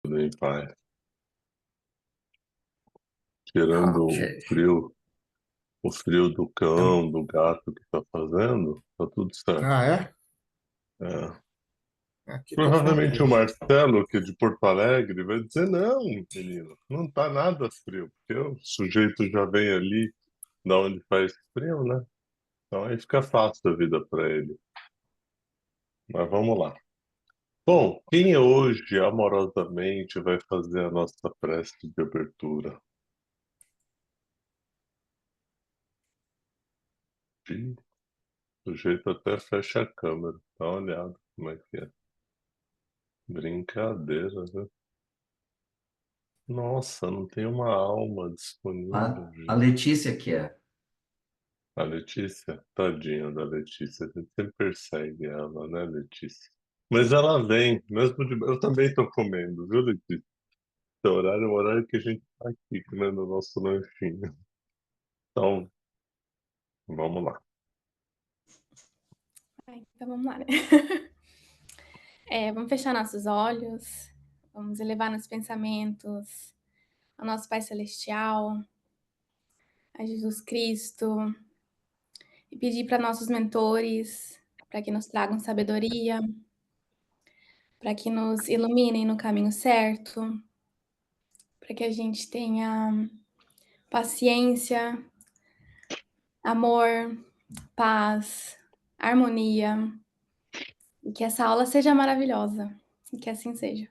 Tudo em paz. Tirando Ok. o frio do Então, cão, do gato que tá fazendo, tá tudo certo. é? É. Aqui tá Provavelmente o tranquilo. Marcelo, que é de Porto Alegre, vai dizer, não, menino, não tá nada frio, porque o sujeito já vem ali da onde faz frio, né? Então aí fica fácil a vida para ele. Mas vamos lá. Bom, quem hoje amorosamente vai fazer a nossa prece de abertura? Ih, o sujeito até fecha a câmera, dá uma olhada como é que é. Brincadeira, né? Nossa, não tem uma alma disponível, A gente. Letícia que é. A Letícia, tadinha da Letícia, a gente sempre persegue ela, né, Letícia? Mas ela vem, mesmo de. Eu também tô comendo, viu, Letícia? Esse horário é o horário que a gente tá aqui comendo o nosso lanchinho. Então, vamos lá. Então vamos lá, né? Vamos fechar nossos olhos, vamos elevar nossos pensamentos ao nosso Pai Celestial, a Jesus Cristo, e pedir para nossos mentores, para que nos tragam sabedoria, para que nos iluminem no caminho certo, para que a gente tenha paciência, amor, paz, harmonia, e que essa aula seja maravilhosa, e que assim seja.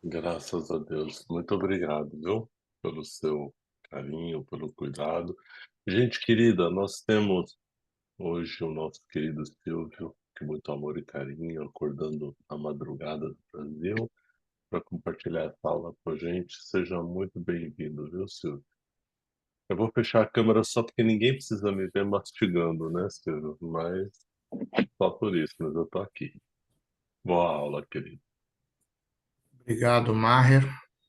Graças a Deus. Muito obrigado, viu? Pelo seu carinho, pelo cuidado. Gente querida, nós temos hoje o nosso querido Silvio, que muito amor e carinho, acordando na madrugada do Brasil, para compartilhar essa aula com a gente. Seja muito bem-vindo, viu, Silvio? Eu vou fechar a câmera só porque ninguém precisa me ver mastigando, né, Silvio? Mas só por isso, mas eu tô aqui. Boa aula, querido. Obrigado, Maher.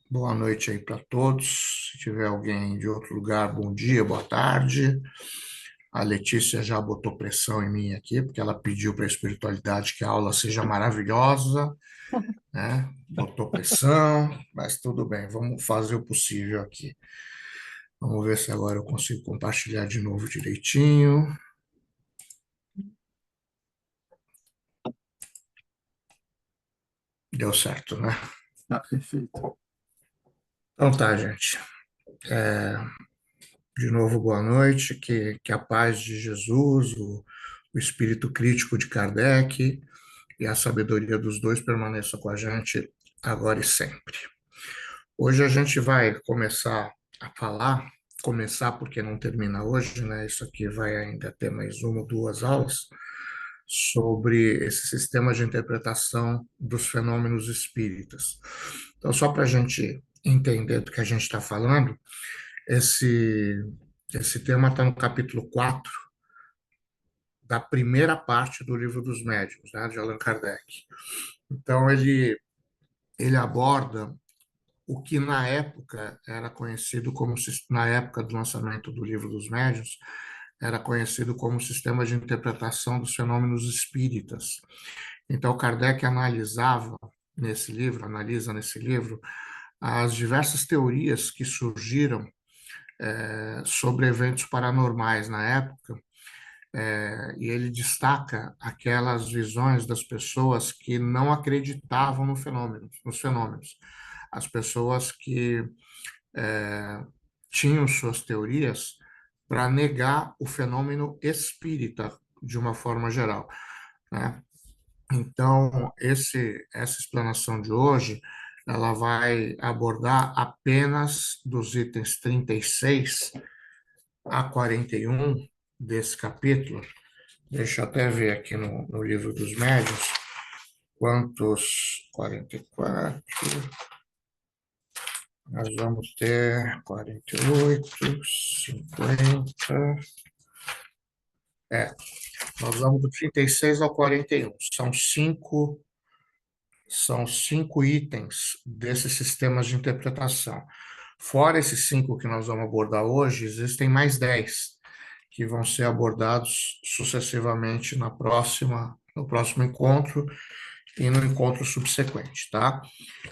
Boa noite aí para todos. Se tiver alguém de outro lugar, bom dia, boa tarde. A Letícia já botou pressão em mim aqui, porque ela pediu para a espiritualidade que a aula seja maravilhosa, né? Botou pressão, mas tudo bem, vamos fazer o possível aqui. Vamos ver se agora eu consigo compartilhar de novo direitinho. Deu certo, né? Ah, perfeito. Então tá, gente. De novo, boa noite. Que a paz de Jesus, o espírito crítico de Kardec e a sabedoria dos dois permaneça com a gente agora e sempre. Hoje a gente vai começar a falar, começar porque não termina hoje, né? Isso aqui vai ainda ter mais uma ou duas aulas sobre esse sistema de interpretação dos fenômenos espíritas. Então, só para a gente entender do que a gente está falando, esse, esse tema está no capítulo 4 da primeira parte do Livro dos Médiuns, né, de Allan Kardec. Então, ele aborda o que na época era conhecido como, na época do lançamento do Livro dos Médiuns, era conhecido como sistema de interpretação dos fenômenos espíritas. Então, Kardec analisa nesse livro, as diversas teorias que surgiram sobre eventos paranormais na época, e ele destaca aquelas visões das pessoas que não acreditavam nos fenômenos, as pessoas que tinham suas teorias para negar o fenômeno espírita de uma forma geral, né? Então, essa explanação de hoje, ela vai abordar apenas dos itens 36 a 41 desse capítulo. Deixa eu até ver aqui no Livro dos Médiuns quantos 44. Nós vamos ter 48, 50. Nós vamos do 36 ao 41. São cinco itens desses sistemas de interpretação. Fora esses cinco que nós vamos abordar hoje, existem mais 10 que vão ser abordados sucessivamente no próximo encontro e no encontro subsequente, tá?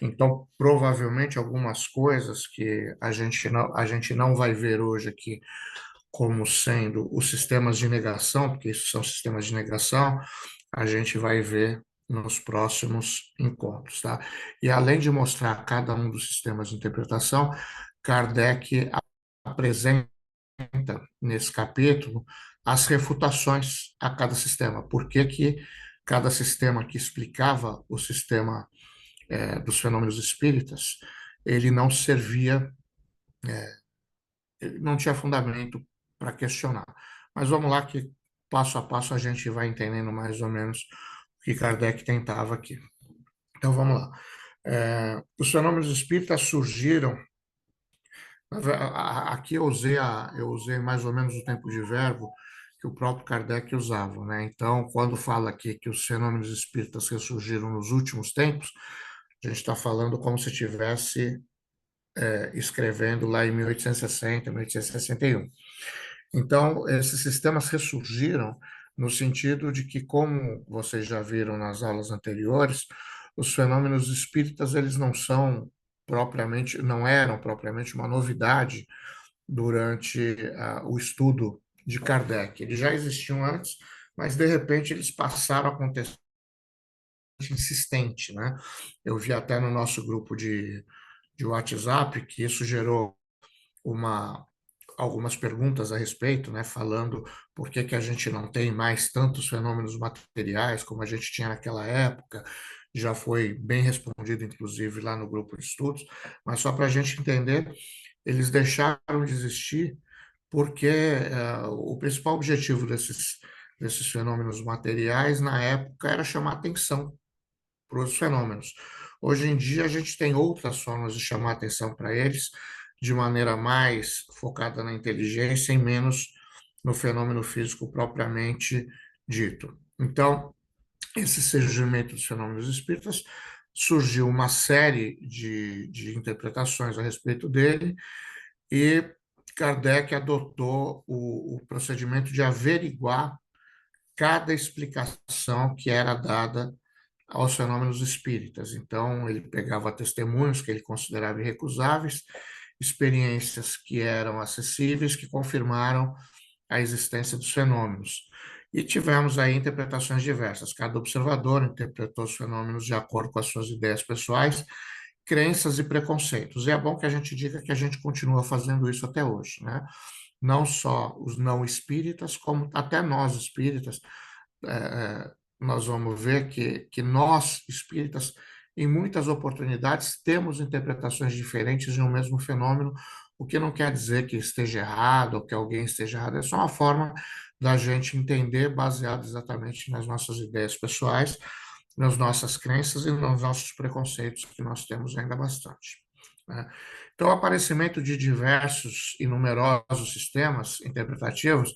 Então, provavelmente algumas coisas que a gente não vai ver hoje aqui como sendo os sistemas de negação, porque isso são sistemas de negação, a gente vai ver nos próximos encontros, tá? E além de mostrar cada um dos sistemas de interpretação, Kardec apresenta nesse capítulo as refutações a cada sistema. Por que que cada sistema que explicava o sistema dos fenômenos espíritas, ele não servia, ele não tinha fundamento para questionar. Mas vamos lá que passo a passo a gente vai entendendo mais ou menos o que Kardec tentava aqui. Então vamos lá. Os fenômenos espíritas surgiram. Aqui eu usei mais ou menos o tempo de verbo que o próprio Kardec usava, né? Então, quando fala aqui que os fenômenos espíritas ressurgiram nos últimos tempos, a gente está falando como se estivesse escrevendo lá em 1860, 1861. Então, esses sistemas ressurgiram no sentido de que, como vocês já viram nas aulas anteriores, os fenômenos espíritas eles não eram propriamente uma novidade durante o estudo de Kardec. Eles já existiam antes, mas de repente eles passaram a acontecer insistente, né? Eu vi até no nosso grupo de WhatsApp que isso gerou uma algumas perguntas a respeito, né, falando por que que a gente não tem mais tantos fenômenos materiais como a gente tinha naquela época. Já foi bem respondido, inclusive, lá no grupo de estudos, mas só para a gente entender, eles deixaram de existir porque o principal objetivo desses fenômenos materiais, na época, era chamar atenção para os fenômenos. Hoje em dia, a gente tem outras formas de chamar atenção para eles, de maneira mais focada na inteligência e menos no fenômeno físico propriamente dito. Então, esse surgimento dos fenômenos espíritas surgiu uma série de interpretações a respeito dele e Kardec adotou o procedimento de averiguar cada explicação que era dada aos fenômenos espíritas. Então, ele pegava testemunhos que ele considerava irrecusáveis, experiências que eram acessíveis, que confirmaram a existência dos fenômenos. E tivemos aí interpretações diversas. Cada observador interpretou os fenômenos de acordo com as suas ideias pessoais, crenças e preconceitos. E é bom que a gente diga que a gente continua fazendo isso até hoje, né? Não só os não espíritas, como até nós espíritas, nós vamos ver que nós, espíritas, em muitas oportunidades, temos interpretações diferentes de um mesmo fenômeno, o que não quer dizer que esteja errado ou que alguém esteja errado, é só uma forma da gente entender, baseado exatamente nas nossas ideias pessoais, nas nossas crenças e nos nossos preconceitos, que nós temos ainda bastante, né? Então, o aparecimento de diversos e numerosos sistemas interpretativos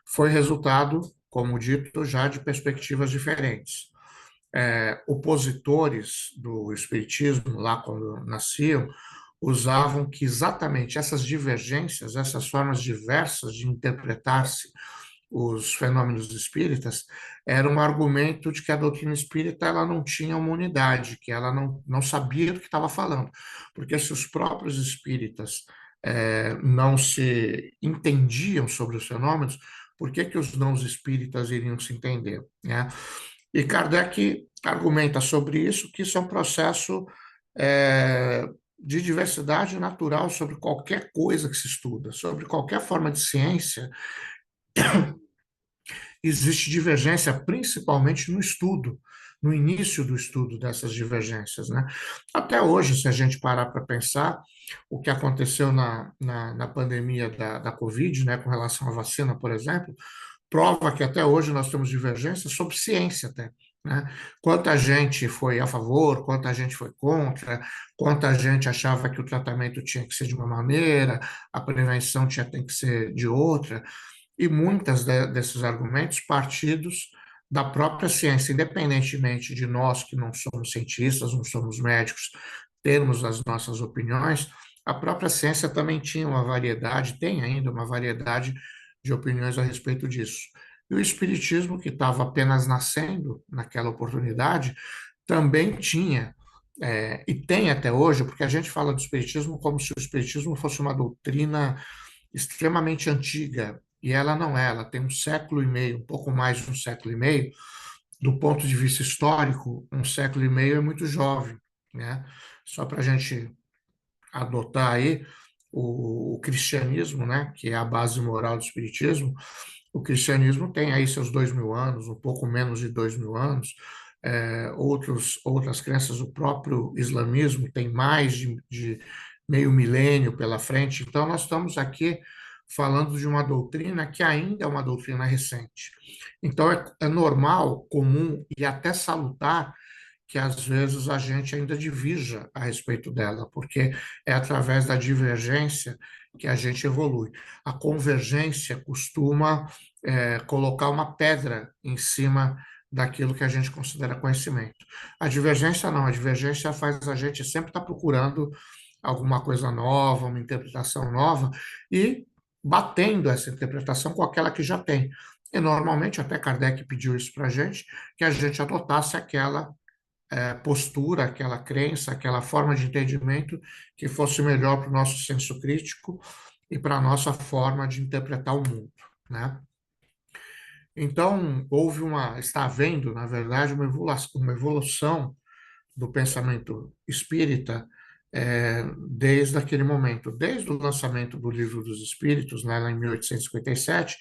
foi resultado, como dito, já de perspectivas diferentes. Opositores do espiritismo, lá quando nasciam, usavam que exatamente essas divergências, essas formas diversas de interpretar-se os fenômenos espíritas, era um argumento de que a doutrina espírita ela não tinha uma unidade, que ela não sabia do que estava falando. Porque se os próprios espíritas não se entendiam sobre os fenômenos, por que que os não espíritas iriam se entender, né? E Kardec argumenta sobre isso, que isso é um processo de diversidade natural sobre qualquer coisa que se estuda, sobre qualquer forma de ciência, existe divergência, principalmente no estudo, no início do estudo dessas divergências, né? Até hoje, se a gente parar para pensar, o que aconteceu na pandemia da Covid, né, com relação à vacina, por exemplo, prova que até hoje nós temos divergências sobre ciência até, né? Quanta gente foi a favor, quanta gente foi contra, quanta gente achava que o tratamento tinha que ser de uma maneira, a prevenção tem que ser de outra, e muitas desses argumentos partidos da própria ciência, independentemente de nós que não somos cientistas, não somos médicos, termos as nossas opiniões, a própria ciência também tinha uma variedade, tem ainda uma variedade de opiniões a respeito disso. E o espiritismo, que estava apenas nascendo naquela oportunidade, também tinha, e tem até hoje, porque a gente fala do Espiritismo como se o Espiritismo fosse uma doutrina extremamente antiga, e ela não é, ela tem um século e meio, um pouco mais de um século e meio. Do ponto de vista histórico, um século e meio é muito jovem, né? Só para a gente adotar aí o cristianismo, né, que é a base moral do espiritismo. O cristianismo tem aí seus 2.000 anos, um pouco menos de 2.000 anos. Outras crenças, o próprio islamismo tem mais de meio milênio pela frente. Então, nós estamos aqui falando de uma doutrina que ainda é uma doutrina recente. Então, é normal, comum e até salutar que às vezes a gente ainda divirja a respeito dela, porque é através da divergência que a gente evolui. A convergência costuma colocar uma pedra em cima daquilo que a gente considera conhecimento. A divergência não, a divergência faz a gente sempre estar procurando alguma coisa nova, uma interpretação nova, e batendo essa interpretação com aquela que já tem. E normalmente, até Kardec pediu isso para que a gente adotasse aquela postura, aquela crença, aquela forma de entendimento que fosse melhor para o nosso senso crítico e para a nossa forma de interpretar o mundo, né? Então, está havendo, na verdade, uma evolução do pensamento espírita desde aquele momento, desde o lançamento do Livro dos Espíritos, né, lá em 1857,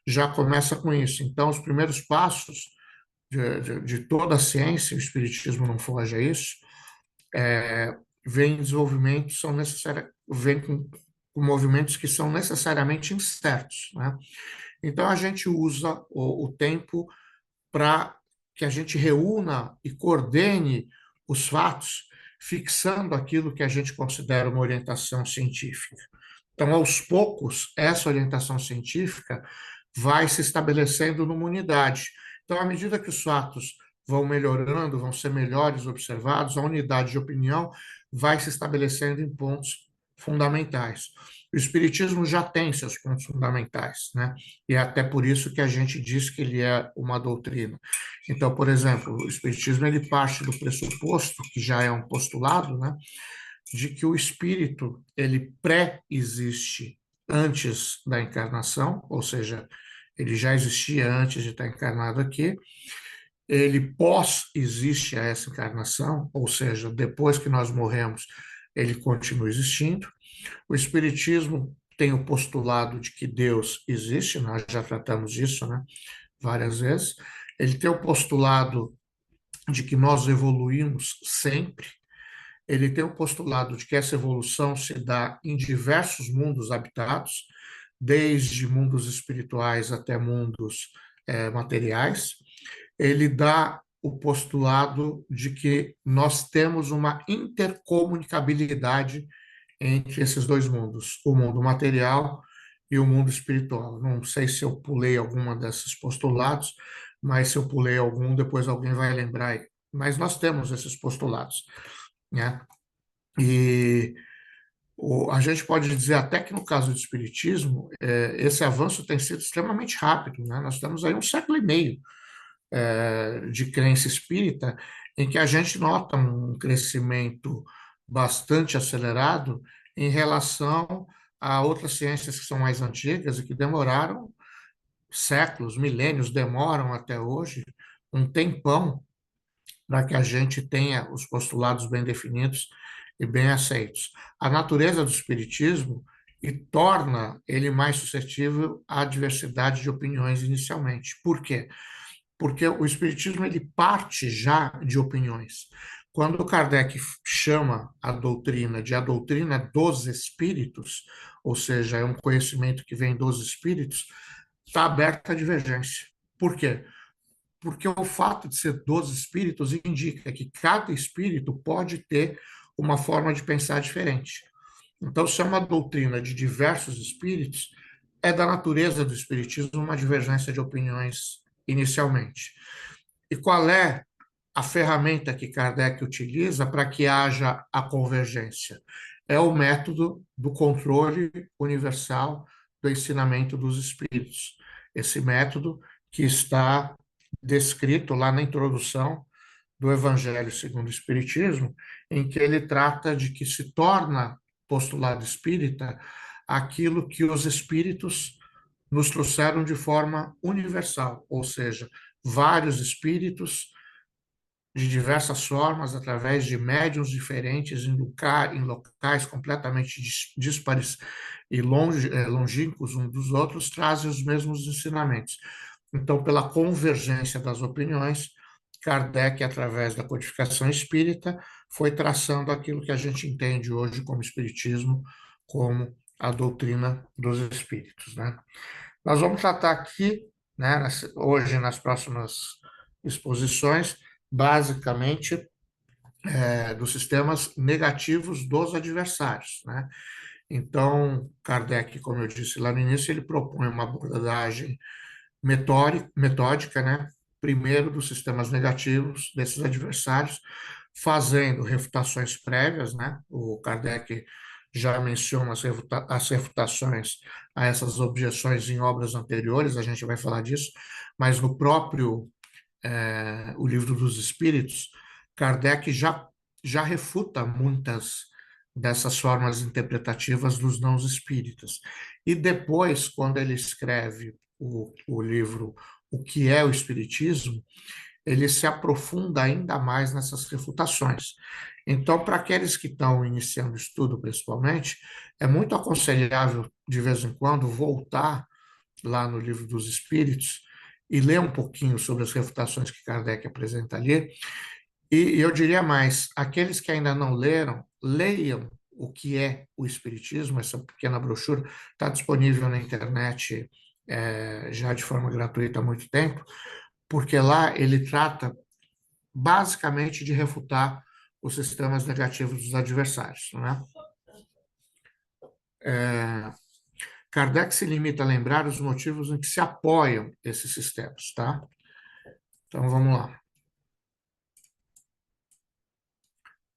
já começa com isso. Então, os primeiros passos de toda a ciência, o espiritismo não foge a isso, vem desenvolvimentos são necessários, vem com movimentos que são necessariamente incertos, né? Então a gente usa o tempo para que a gente reúna e coordene os fatos, fixando aquilo que a gente considera uma orientação científica. Então, aos poucos, essa orientação científica vai se estabelecendo numa unidade. Então, à medida que os fatos vão melhorando, vão ser melhores observados, a unidade de opinião vai se estabelecendo em pontos fundamentais. O Espiritismo já tem seus pontos fundamentais, né? E é até por isso que a gente diz que ele é uma doutrina. Então, por exemplo, o Espiritismo ele parte do pressuposto, que já é um postulado, né, de que o espírito ele pré-existe antes da encarnação, ou seja, ele já existia antes de estar encarnado aqui, ele pós-existe a essa encarnação, ou seja, depois que nós morremos, ele continua existindo. O Espiritismo tem o postulado de que Deus existe, nós já tratamos disso, né, várias vezes. Ele tem o postulado de que nós evoluímos sempre. Ele tem o postulado de que essa evolução se dá em diversos mundos habitados, desde mundos espirituais até mundos materiais. Ele dá o postulado de que nós temos uma intercomunicabilidade entre esses dois mundos, o mundo material e o mundo espiritual. Não sei se eu pulei alguma desses postulados, mas se eu pulei algum, depois alguém vai lembrar aí. Mas nós temos esses postulados, né? E a gente pode dizer até que no caso do espiritismo, esse avanço tem sido extremamente rápido, né? Nós temos aí um século e meio de crença espírita em que a gente nota um crescimento bastante acelerado em relação a outras ciências que são mais antigas e que demoraram séculos, milênios, demoram até hoje um tempão para que a gente tenha os postulados bem definidos e bem aceitos. A natureza do espiritismo e torna ele mais suscetível à diversidade de opiniões inicialmente. Por quê? Porque o espiritismo ele parte já de opiniões. Quando Kardec chama a doutrina de a doutrina dos espíritos, ou seja, é um conhecimento que vem dos espíritos, está aberta a divergência. Por quê? Porque o fato de ser dos espíritos indica que cada espírito pode ter uma forma de pensar diferente. Então, se é uma doutrina de diversos espíritos, é da natureza do espiritismo uma divergência de opiniões inicialmente. E qual é a ferramenta que Kardec utiliza para que haja a convergência? É o método do controle universal do ensinamento dos espíritos. Esse método que está descrito lá na introdução do Evangelho segundo o Espiritismo, em que ele trata de que se torna postulado espírita aquilo que os espíritos nos trouxeram de forma universal, ou seja, vários espíritos de diversas formas, através de médiuns diferentes, em locais completamente díspares e longínquos uns dos outros, trazem os mesmos ensinamentos. Então, pela convergência das opiniões, Kardec, através da codificação espírita, foi traçando aquilo que a gente entende hoje como espiritismo, como a doutrina dos espíritos, né? Nós vamos tratar aqui, né, hoje, nas próximas exposições, basicamente, dos sistemas negativos dos adversários, né? Então, Kardec, como eu disse lá no início, ele propõe uma abordagem metódica, né? Primeiro dos sistemas negativos desses adversários, fazendo refutações prévias, né? O Kardec já menciona as refutações a essas objeções em obras anteriores, a gente vai falar disso, mas no próprio o Livro dos Espíritos, Kardec já refuta muitas dessas formas interpretativas dos não espíritas. E depois, quando ele escreve o livro O que é o Espiritismo, ele se aprofunda ainda mais nessas refutações. Então, para aqueles que estão iniciando o estudo, principalmente, é muito aconselhável, de vez em quando, voltar lá no Livro dos Espíritos e ler um pouquinho sobre as refutações que Kardec apresenta ali. E eu diria mais, aqueles que ainda não leram, leiam o que é o Espiritismo, essa pequena brochura está disponível na internet já de forma gratuita há muito tempo, porque lá ele trata basicamente de refutar os sistemas negativos dos adversários, né? Kardec se limita a lembrar os motivos em que se apoiam esses sistemas, tá? Então vamos lá.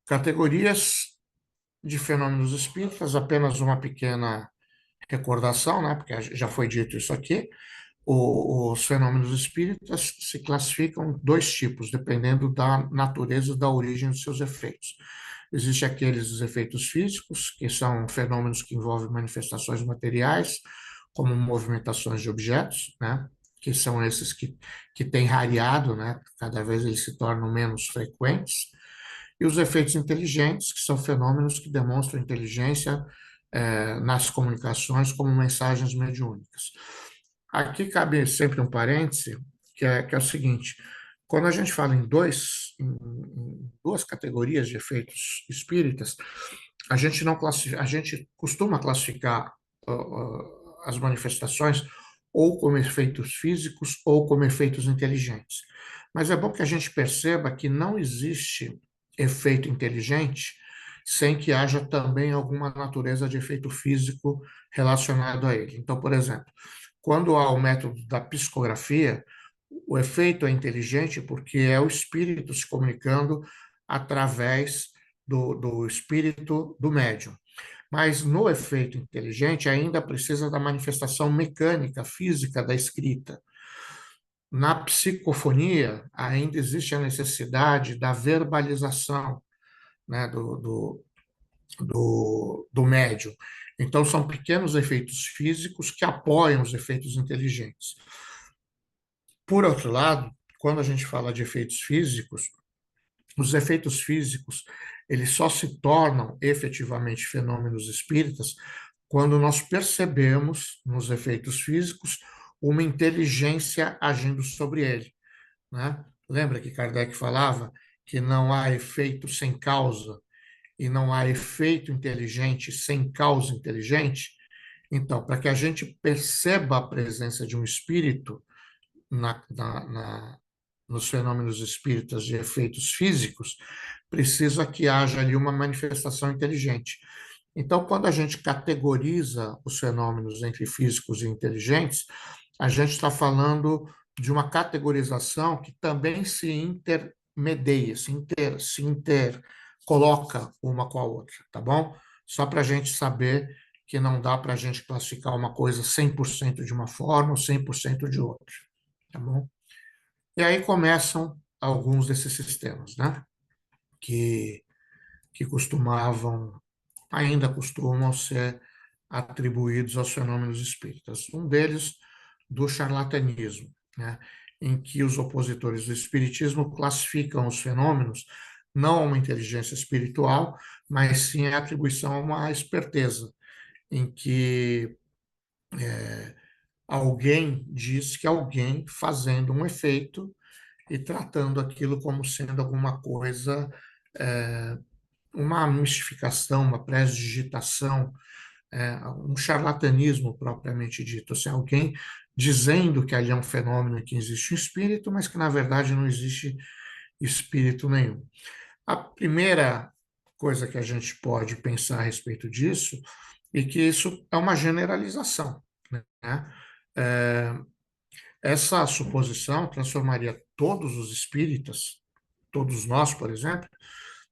Categorias de fenômenos espíritas, apenas uma pequena recordação, né? Porque já foi dito isso aqui. Os fenômenos espíritas se classificam em dois tipos, dependendo da natureza e da origem dos seus efeitos. Existem aqueles efeitos físicos, que são fenômenos que envolvem manifestações materiais, como movimentações de objetos, né? Que são esses que têm rareado, né? Cada vez eles se tornam menos frequentes. E os efeitos inteligentes, que são fenômenos que demonstram inteligência nas comunicações como mensagens mediúnicas. Aqui cabe sempre um parêntese, que é o seguinte: quando a gente fala em duas categorias de efeitos espíritas, a gente não classifica, a gente costuma classificar as manifestações ou como efeitos físicos ou como efeitos inteligentes. Mas é bom que a gente perceba que não existe efeito inteligente sem que haja também alguma natureza de efeito físico relacionado a ele. Então, por exemplo, quando há o método da psicografia, o efeito é inteligente porque é o espírito se comunicando através do espírito do médium. Mas no efeito inteligente ainda precisa da manifestação mecânica, física da escrita. Na psicofonia ainda existe a necessidade da verbalização, né, do médium. Então, são pequenos efeitos físicos que apoiam os efeitos inteligentes. Por outro lado, quando a gente fala de efeitos físicos, os efeitos físicos eles só se tornam efetivamente fenômenos espíritas quando nós percebemos nos efeitos físicos uma inteligência agindo sobre ele, né? Lembra que Kardec falava que não há efeito sem causa e não há efeito inteligente sem causa inteligente? Então, para que a gente perceba a presença de um espírito nos fenômenos espíritas de efeitos físicos, precisa que haja ali uma manifestação inteligente. Então, quando a gente categoriza os fenômenos entre físicos e inteligentes, a gente está falando de uma categorização que também se intermedia, se intercoloca uma com a outra, tá bom? Só para a gente saber que não dá para a gente classificar uma coisa 100% de uma forma ou 100% de outra, tá bom? E aí começam alguns desses sistemas, né? Que costumavam, ainda costumam ser atribuídos aos fenômenos espíritas. Um deles, do charlatanismo, né? Em que os opositores do espiritismo classificam os fenômenos não a uma inteligência espiritual, mas sim a atribuição a uma esperteza, em que alguém diz que alguém fazendo um efeito e tratando aquilo como sendo alguma coisa, é, uma mistificação, uma prestidigitação, um charlatanismo propriamente dito. Assim, alguém dizendo que ali é um fenômeno em que existe um espírito, mas que na verdade não existe espírito nenhum. A primeira coisa que a gente pode pensar a respeito disso é que isso é uma generalização, né? É, essa suposição transformaria todos os espíritas, todos nós, por exemplo,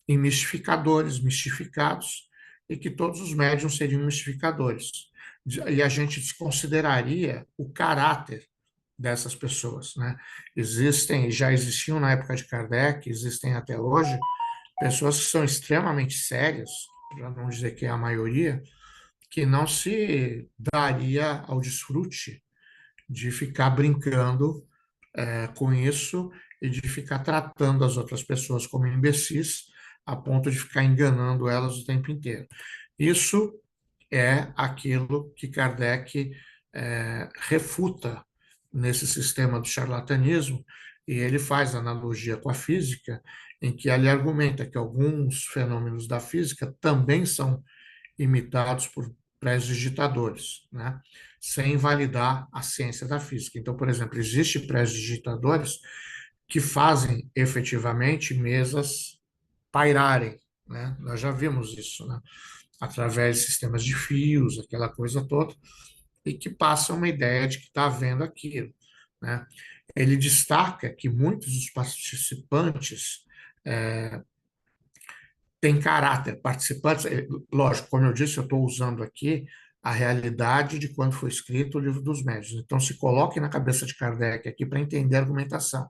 em mistificadores, mistificados, e que todos os médiuns seriam mistificadores. E a gente desconsideraria o caráter dessas pessoas, né? Existem, já existiam na época de Kardec, existem até hoje, pessoas que são extremamente sérias, para não dizer que é a maioria, que não se daria ao desfrute de ficar brincando com isso e de ficar tratando as outras pessoas como imbecis, a ponto de ficar enganando elas o tempo inteiro. Isso é aquilo que Kardec refuta nesse sistema do charlatanismo, e ele faz analogia com a física, em que ele argumenta que alguns fenômenos da física também são imitados por pré-digitadores, né? Sem invalidar a ciência da física. Então, por exemplo, existem pré-digitadores que fazem efetivamente mesas pairarem, né? Nós já vimos isso, né? Através de sistemas de fios, aquela coisa toda, e que passa uma ideia de que está havendo aquilo, né? Ele destaca que muitos dos participantes têm caráter, participantes, lógico, como eu disse, eu estou usando aqui a realidade de quando foi escrito o Livro dos Médiuns. Então, se coloque na cabeça de Kardec aqui para entender a argumentação.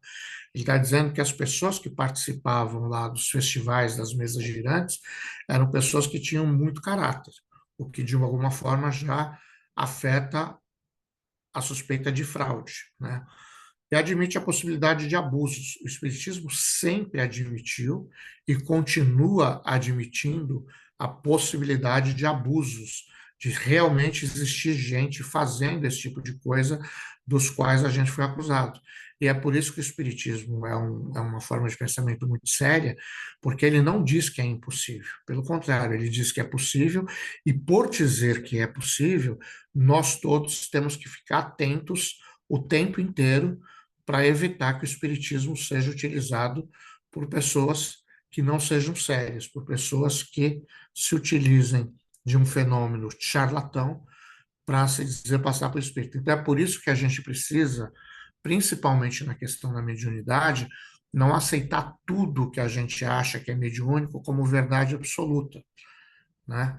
Ele está dizendo que as pessoas que participavam lá dos festivais, das mesas girantes, eram pessoas que tinham muito caráter, o que de alguma forma já afeta a suspeita de fraude, né? E admite a possibilidade de abusos. O Espiritismo sempre admitiu e continua admitindo a possibilidade de abusos, de realmente existir gente fazendo esse tipo de coisa dos quais a gente foi acusado. E é por isso que o Espiritismo é uma forma de pensamento muito séria, porque ele não diz que é impossível. Pelo contrário, ele diz que é possível, e por dizer que é possível, nós todos temos que ficar atentos o tempo inteiro para evitar que o espiritismo seja utilizado por pessoas que não sejam sérias, por pessoas que se utilizem de um fenômeno charlatão para se dizer passar por espírito. Então é por isso que a gente precisa, principalmente na questão da mediunidade, não aceitar tudo que a gente acha que é mediúnico como verdade absoluta, né?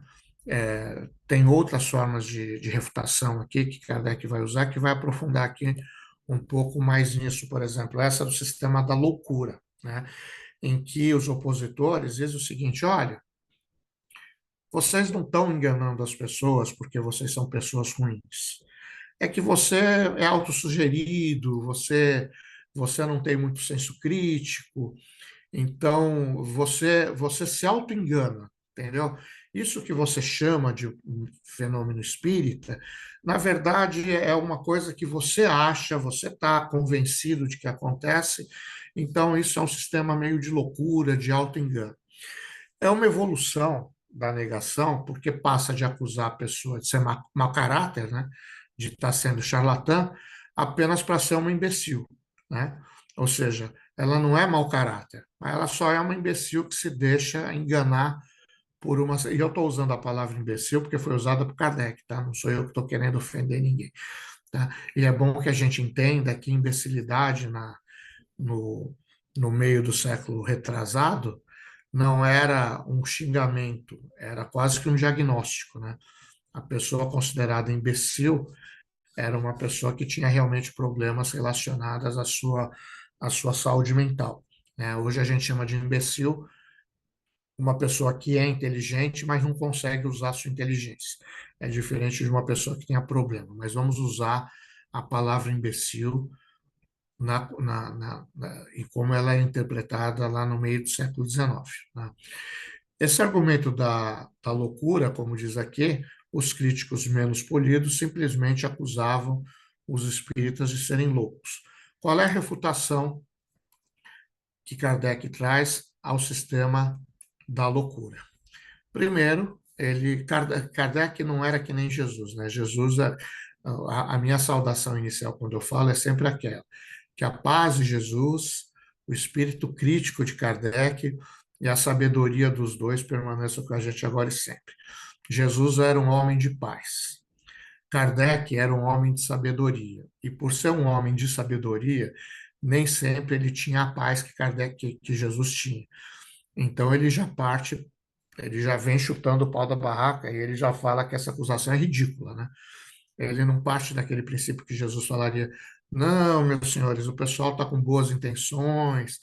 Tem outras formas de refutação aqui que Kardec vai usar, que vai aprofundar aqui um pouco mais nisso, por exemplo, essa do sistema da loucura, né? Em que os opositores dizem o seguinte: olha, vocês não estão enganando as pessoas porque vocês são pessoas ruins. É que você é autossugerido, você não tem muito senso crítico, então você se auto-engana, entendeu? Isso que você chama de um fenômeno espírita, na verdade é uma coisa que você acha, você está convencido de que acontece, então isso é um sistema meio de loucura, de auto-engano. É uma evolução da negação, porque passa de acusar a pessoa de ser mau caráter, né? De estar sendo charlatã, apenas para ser uma imbecil, né? Ou seja, ela não é mau caráter, ela só é uma imbecil que se deixa enganar por uma. E eu estou usando a palavra imbecil porque foi usada por Kardec, tá? Não sou eu que estou querendo ofender ninguém, tá? E é bom que a gente entenda que imbecilidade no, no meio do século retrasado não era um xingamento, era quase que um diagnóstico, né? A pessoa considerada imbecil era uma pessoa que tinha realmente problemas relacionados à sua saúde mental. né? Hoje a gente chama de imbecil uma pessoa que é inteligente, mas não consegue usar sua inteligência. É diferente de uma pessoa que tenha problema. Mas vamos usar a palavra imbecil e como ela é interpretada lá no meio do século XIX. Né? Esse argumento da loucura, como diz aqui, os críticos menos polidos simplesmente acusavam os espíritas de serem loucos. Qual é a refutação que Kardec traz ao sistema da loucura? Primeiro, Kardec não era que nem Jesus, né? A minha saudação inicial quando eu falo é sempre aquela, que a paz de Jesus, o espírito crítico de Kardec e a sabedoria dos dois permaneçam com a gente agora e sempre. Jesus era um homem de paz. Kardec era um homem de sabedoria. E por ser um homem de sabedoria, nem sempre ele tinha a paz que Jesus tinha. Então ele já vem chutando o pau da barraca e ele já fala que essa acusação é ridícula, né? Ele não parte daquele princípio que Jesus falaria, não, meus senhores, o pessoal está com boas intenções,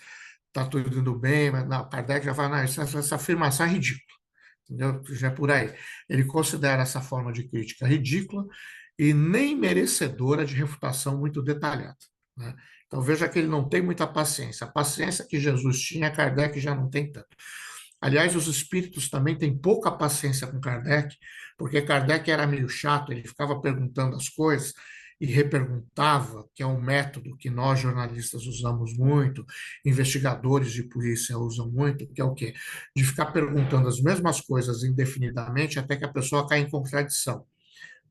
está tudo indo bem, mas não, Kardec já fala, não, essa afirmação é ridícula, entendeu? Já é por aí. Ele considera essa forma de crítica ridícula e nem merecedora de refutação muito detalhada, né? Então veja que ele não tem muita paciência. A paciência que Jesus tinha, Kardec já não tem tanto. Aliás, os espíritos também têm pouca paciência com Kardec, porque Kardec era meio chato, ele ficava perguntando as coisas e reperguntava, que é um método que nós jornalistas usamos muito, investigadores de polícia usam muito, que é o quê? De ficar perguntando as mesmas coisas indefinidamente até que a pessoa cai em contradição,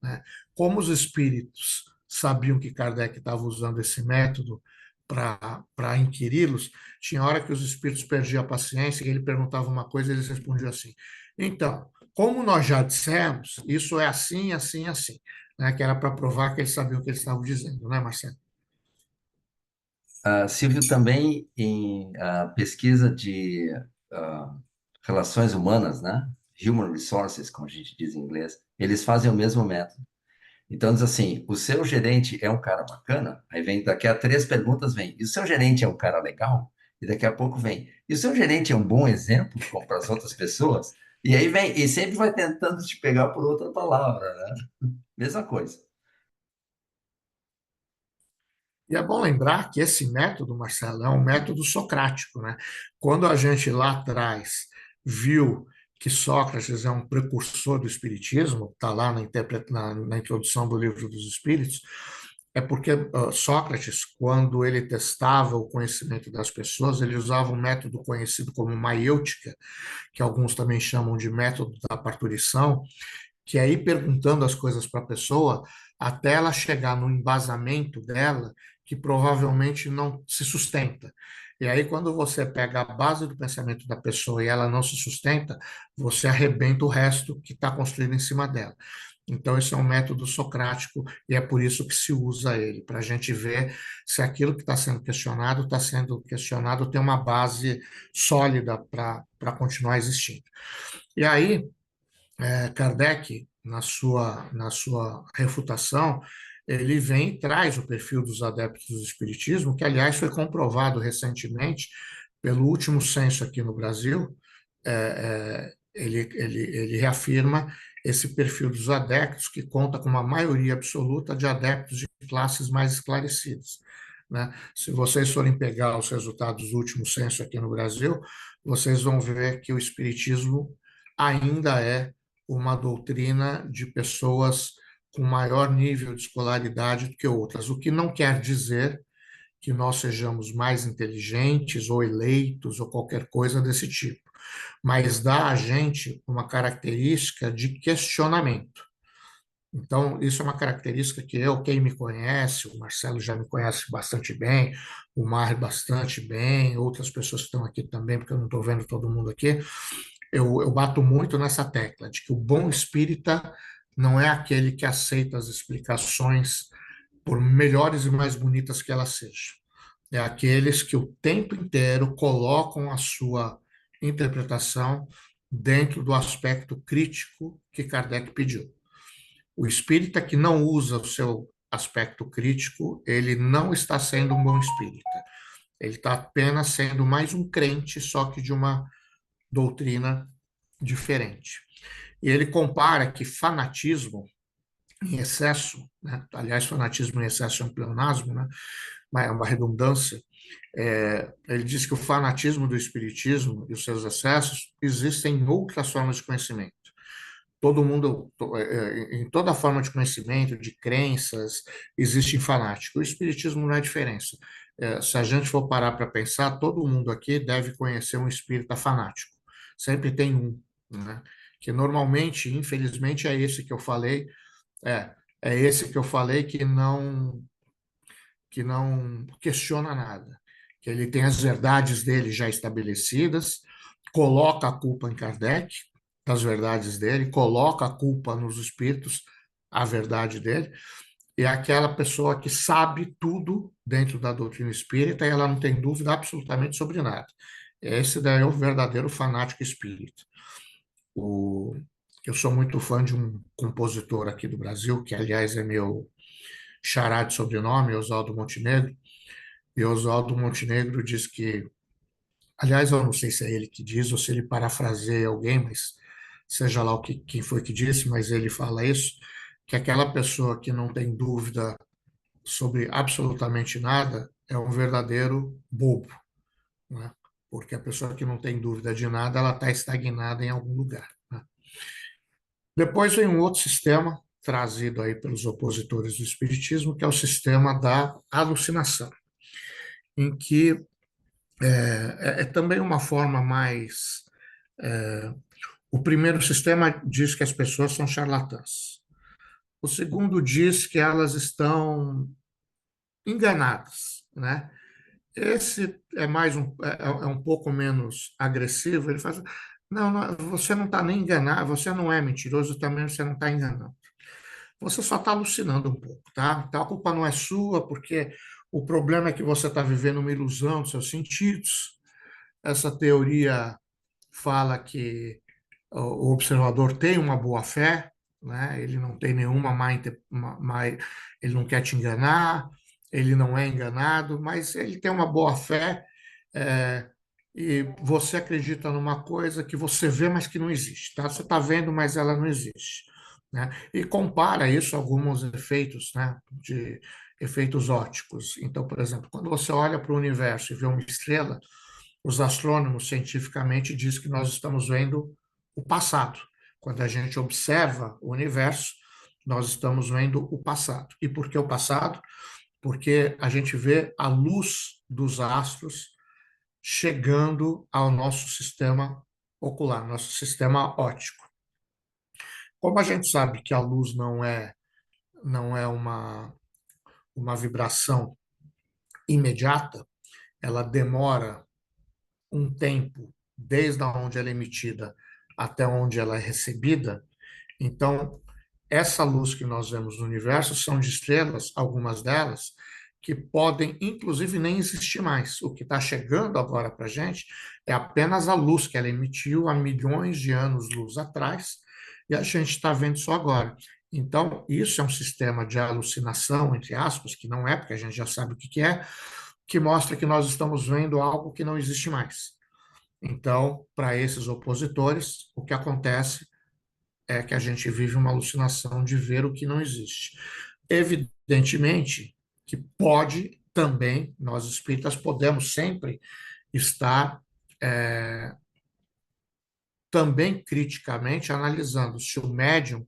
né? Como os espíritos sabiam que Kardec estava usando esse método para inquiri-los, tinha hora que os espíritos perdiam a paciência e ele perguntava uma coisa e eles respondiam assim: então, como nós já dissemos, isso é assim, assim, assim, né? Que era para provar que eles sabiam o que eles estavam dizendo, né, Marcelo? Silvio, também em pesquisa de relações humanas, né? Human Resources, como a gente diz em inglês, eles fazem o mesmo método. Então, diz assim, o seu gerente é um cara bacana? Aí vem, daqui a 3 perguntas vem, e o seu gerente é um cara legal? E daqui a pouco vem, e o seu gerente é um bom exemplo para as outras pessoas? E aí vem, e sempre vai tentando te pegar por outra palavra, né? Mesma coisa. E é bom lembrar que esse método, Marcelo, é um método socrático, né? Quando a gente lá atrás viu que Sócrates é um precursor do espiritismo, está lá na introdução do Livro dos Espíritos, é porque Sócrates, quando ele testava o conhecimento das pessoas, ele usava um método conhecido como maiêutica, que alguns também chamam de método da parturição, que é ir perguntando as coisas para a pessoa até ela chegar no embasamento dela, que provavelmente não se sustenta. E aí, quando você pega a base do pensamento da pessoa e ela não se sustenta, você arrebenta o resto que está construído em cima dela. Então, esse é um método socrático e é por isso que se usa ele, para a gente ver se aquilo que está sendo questionado, tem uma base sólida para continuar existindo. E aí, Kardec, na sua refutação, ele vem e traz o perfil dos adeptos do Espiritismo, que, aliás, foi comprovado recentemente pelo último censo aqui no Brasil. Ele reafirma esse perfil dos adeptos, que conta com uma maioria absoluta de adeptos de classes mais esclarecidas, né? Se vocês forem pegar os resultados do último censo aqui no Brasil, vocês vão ver que o Espiritismo ainda é uma doutrina de pessoas com maior nível de escolaridade do que outras, o que não quer dizer que nós sejamos mais inteligentes ou eleitos ou qualquer coisa desse tipo, mas dá a gente uma característica de questionamento. Então, isso é uma característica que quem me conhece, o Marcelo já me conhece bastante bem, o Mar bastante bem, outras pessoas que estão aqui também, porque eu não estou vendo todo mundo aqui, eu bato muito nessa tecla de que o bom espírita não é aquele que aceita as explicações, por melhores e mais bonitas que elas sejam. É aqueles que o tempo inteiro colocam a sua interpretação dentro do aspecto crítico que Kardec pediu. O espírita que não usa o seu aspecto crítico, ele não está sendo um bom espírita. Ele está apenas sendo mais um crente, só que de uma doutrina diferente. E ele compara que fanatismo em excesso, né? Aliás, fanatismo em excesso é um pleonasmo, né? Mas é uma redundância. Ele diz que o fanatismo do espiritismo e os seus excessos existem em outras formas de conhecimento. Todo mundo, em toda forma de conhecimento, de crenças, existe fanático. O espiritismo não é diferença. Se a gente for parar para pensar, todo mundo aqui deve conhecer um espírita fanático. Sempre tem um, né? Que normalmente, infelizmente, é esse que eu falei, é esse que eu falei que não questiona nada, que ele tem as verdades dele já estabelecidas, coloca a culpa em Kardec, das verdades dele, coloca a culpa nos espíritos, a verdade dele, e é aquela pessoa que sabe tudo dentro da doutrina espírita e ela não tem dúvida absolutamente sobre nada. Esse daí é o verdadeiro fanático espírita. Eu sou muito fã de um compositor aqui do Brasil, que aliás é meu xará de sobrenome, Oswaldo Montenegro, e Oswaldo Montenegro diz que, aliás, eu não sei se é ele que diz ou se ele parafraseia alguém, mas seja lá quem foi que disse, mas ele fala isso, que aquela pessoa que não tem dúvida sobre absolutamente nada é um verdadeiro bobo, né? Porque a pessoa que não tem dúvida de nada, ela está estagnada em algum lugar, né? Depois vem um outro sistema trazido aí pelos opositores do espiritismo, que é o sistema da alucinação, em que é também uma forma mais. é, o primeiro sistema diz que as pessoas são charlatãs. O segundo diz que elas estão enganadas, né? Esse é mais é um pouco menos agressivo. Ele faz, não, não, você não está nem enganado, você não é mentiroso, também você não está enganando. Você só está alucinando um pouco, tá? Então a culpa não é sua, porque o problema é que você está vivendo uma ilusão dos seus sentidos. Essa teoria fala que o observador tem uma boa fé, né? Ele não tem nenhuma ele não quer te enganar, ele não é enganado, mas ele tem uma boa fé, é, e você acredita numa coisa que você vê, mas que não existe, tá? Você está vendo, mas ela não existe, né? E compara isso a alguns efeitos, né? De efeitos ópticos. Então, por exemplo, quando você olha para o universo e vê uma estrela, os astrônomos cientificamente dizem que nós estamos vendo o passado. Quando a gente observa o universo, nós estamos vendo o passado. E por que o passado? Porque a gente vê a luz dos astros chegando ao nosso sistema ocular, nosso sistema óptico. Como a gente sabe que a luz não é uma vibração imediata, ela demora um tempo desde onde ela é emitida até onde ela é recebida. Então, essa luz que nós vemos no universo são de estrelas, algumas delas, que podem, inclusive, nem existir mais. O que está chegando agora para a gente é apenas a luz que ela emitiu há milhões de anos-luz atrás, e a gente está vendo isso agora. Então, isso é um sistema de alucinação, entre aspas, que não é, porque a gente já sabe o que é, que mostra que nós estamos vendo algo que não existe mais. Então, para esses opositores, o que acontece é que a gente vive uma alucinação de ver o que não existe. Evidentemente que pode também, nós espíritas podemos sempre estar também criticamente analisando se o médium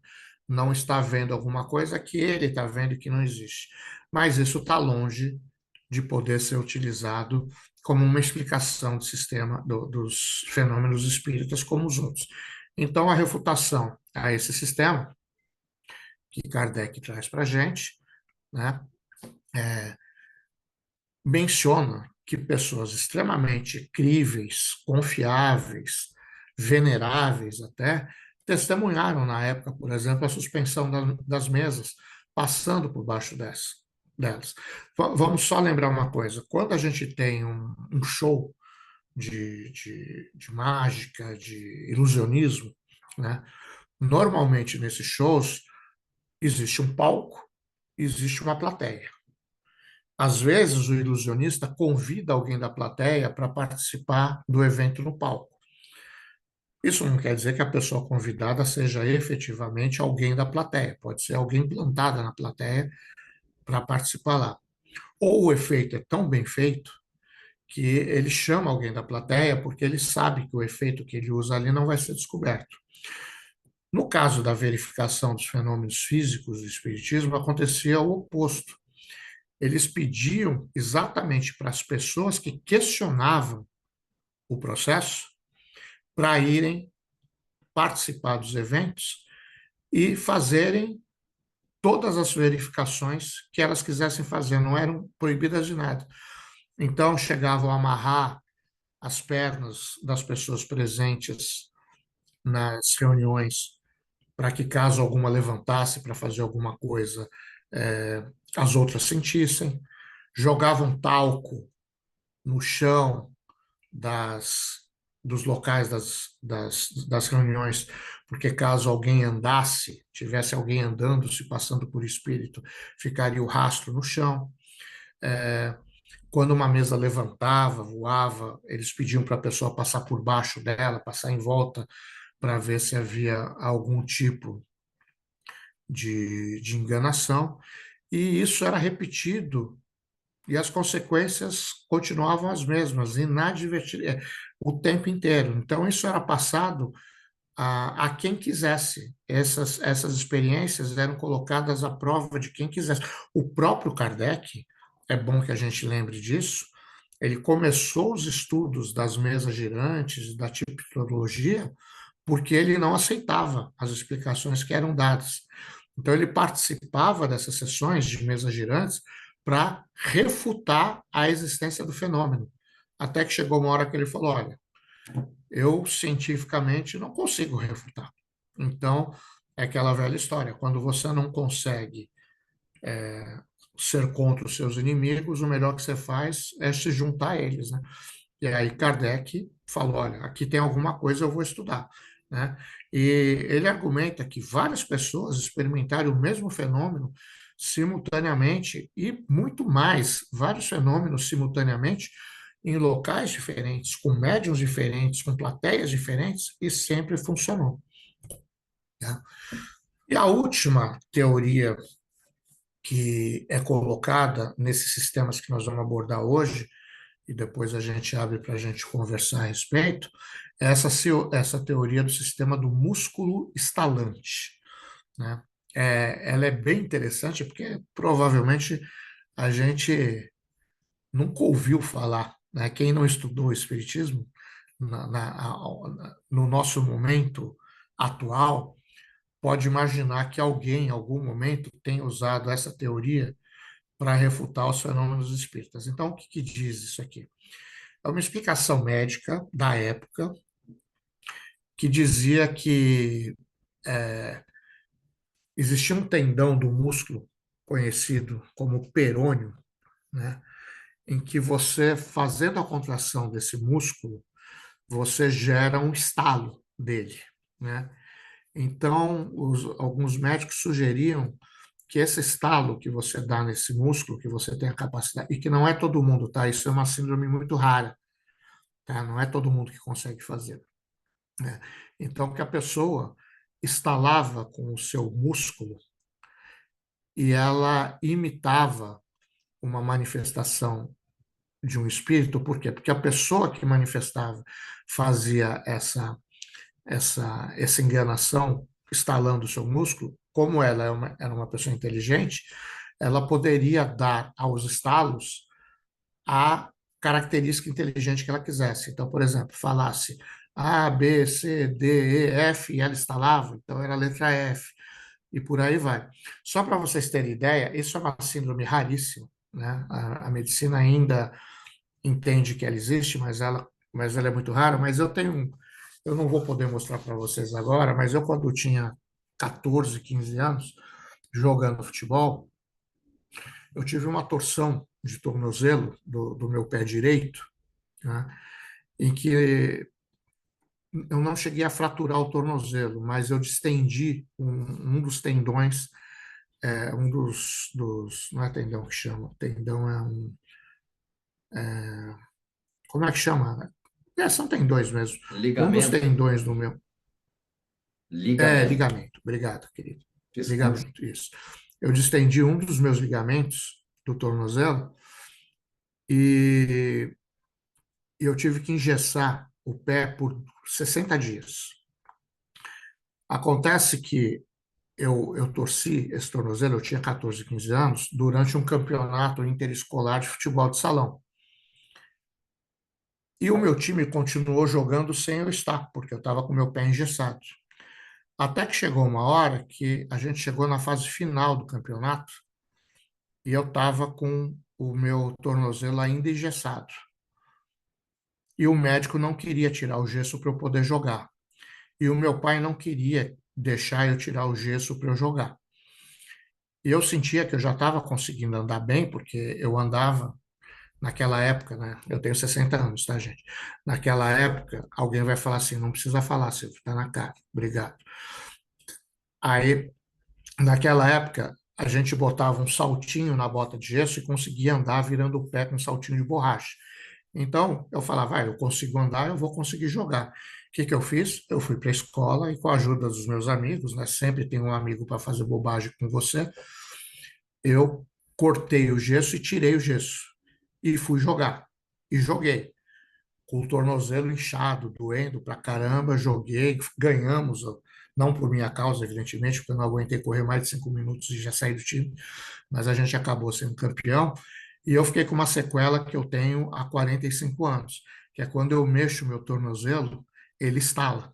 não está vendo alguma coisa que ele está vendo que não existe. Mas isso está longe de poder ser utilizado como uma explicação do sistema dos fenômenos espíritas como os outros. Então, a refutação a esse sistema que Kardec traz para a gente, né, menciona que pessoas extremamente críveis, confiáveis, veneráveis até, testemunharam na época, por exemplo, a suspensão das mesas, passando por baixo delas. Vamos só lembrar uma coisa: quando a gente tem um show de mágica, de ilusionismo, né, normalmente nesses shows existe um palco, existe uma plateia. Às vezes, o ilusionista convida alguém da plateia para participar do evento no palco. Isso não quer dizer que a pessoa convidada seja efetivamente alguém da plateia, pode ser alguém plantada na plateia para participar lá. Ou o efeito é tão bem feito que ele chama alguém da plateia porque ele sabe que o efeito que ele usa ali não vai ser descoberto. No caso da verificação dos fenômenos físicos do espiritismo, acontecia o oposto. Eles pediam exatamente para as pessoas que questionavam o processo para irem participar dos eventos e fazerem todas as verificações que elas quisessem fazer, não eram proibidas de nada. Então, chegavam a amarrar as pernas das pessoas presentes nas reuniões, para que, caso alguma levantasse para fazer alguma coisa, as outras sentissem. Jogavam talco no chão dos locais das reuniões, porque caso alguém andasse, tivesse alguém andando, se passando por espírito, ficaria o rastro no chão. Quando uma mesa levantava, voava, eles pediam para a pessoa passar por baixo dela, passar em volta, para ver se havia algum tipo de enganação, e isso era repetido, e as consequências continuavam as mesmas, o tempo inteiro. Então, isso era passado a quem quisesse. Essas experiências eram colocadas à prova de quem quisesse. O próprio Kardec, é bom que a gente lembre disso, ele começou os estudos das mesas girantes, da tipologia, porque ele não aceitava as explicações que eram dadas. Então, ele participava dessas sessões de mesas girantes para refutar a existência do fenômeno. Até que chegou uma hora que ele falou: olha, eu cientificamente não consigo refutar. Então, é aquela velha história: quando você não consegue ser contra os seus inimigos, o melhor que você faz é se juntar a eles, né? E aí Kardec falou: olha, aqui tem alguma coisa, eu vou estudar, né? E ele argumenta que várias pessoas experimentaram o mesmo fenômeno simultaneamente e muito mais, vários fenômenos simultaneamente em locais diferentes, com médiums diferentes, com plateias diferentes, e sempre funcionou, né? E a última teoria que é colocada nesses sistemas que nós vamos abordar hoje, e depois a gente abre para a gente conversar a respeito, é essa teoria do sistema do músculo estalante, né? Ela é bem interessante porque provavelmente a gente nunca ouviu falar, né? Quem não estudou o espiritismo no nosso momento atual pode imaginar que alguém, em algum momento, tenha usado essa teoria para refutar os fenômenos espíritas. Então, o que diz isso aqui? É uma explicação médica da época que dizia que existia um tendão do músculo conhecido como perônio, né, em que você, fazendo a contração desse músculo, você gera um estalo dele, né? Então, alguns médicos sugeriam que esse estalo que você dá nesse músculo, que você tem a capacidade, e que não é todo mundo, tá? Isso é uma síndrome muito rara, tá? Não é todo mundo que consegue fazer, né? Então, que a pessoa estalava com o seu músculo e ela imitava uma manifestação de um espírito. Por quê? Porque a pessoa que manifestava fazia essa enganação, estalando o seu músculo. Como ela era uma pessoa inteligente, ela poderia dar aos estalos a característica inteligente que ela quisesse. Então, por exemplo, falasse A, B, C, D, E, F, e ela instalava, então era a letra F, e por aí vai. Só para vocês terem ideia, isso é uma síndrome raríssima, né? A medicina ainda entende que ela existe, mas ela é muito rara. Mas eu não vou poder mostrar para vocês agora, mas eu, quando tinha 14, 15 anos, jogando futebol, eu tive uma torção de tornozelo do meu pé direito, né, em que eu não cheguei a fraturar o tornozelo, mas eu distendi um dos tendões um não é tendão que chama, tendão é como é que chama? São tendões mesmo. Um dos Ligamento, tendões do meu, ligamento. ligamento, obrigado, querido. Desculpe. Ligamento, isso. Eu distendi um dos meus ligamentos do tornozelo e eu tive que engessar o pé por 60 dias. Acontece que eu torci esse tornozelo, eu tinha 14, 15 anos, durante um campeonato interescolar de futebol de salão. E o meu time continuou jogando sem eu estar, porque eu estava com meu pé engessado. Até que chegou uma hora que a gente chegou na fase final do campeonato e eu estava com o meu tornozelo ainda engessado. E o médico não queria tirar o gesso para eu poder jogar. E o meu pai não queria deixar eu tirar o gesso para eu jogar. E eu sentia que eu já estava conseguindo andar bem, porque eu andava naquela época, né? Eu tenho 60 anos, tá, gente? Naquela época, alguém vai falar assim: não precisa falar, Silvio, tá na cara, obrigado. Aí, naquela época, a gente botava um saltinho na bota de gesso e conseguia andar virando o pé com um saltinho de borracha. Então, eu falava, eu consigo andar, eu vou conseguir jogar. O que que eu fiz? Eu fui para a escola e, com a ajuda dos meus amigos, né? Sempre tem um amigo para fazer bobagem com você. Eu cortei o gesso e tirei o gesso. E fui jogar. E joguei. Com o tornozelo inchado, doendo pra caramba, joguei, ganhamos, não por minha causa, evidentemente, porque eu não aguentei correr mais de 5 minutos e já saí do time, mas a gente acabou sendo campeão. E eu fiquei com uma sequela que eu tenho há 45 anos, que é quando eu mexo o meu tornozelo, ele estala.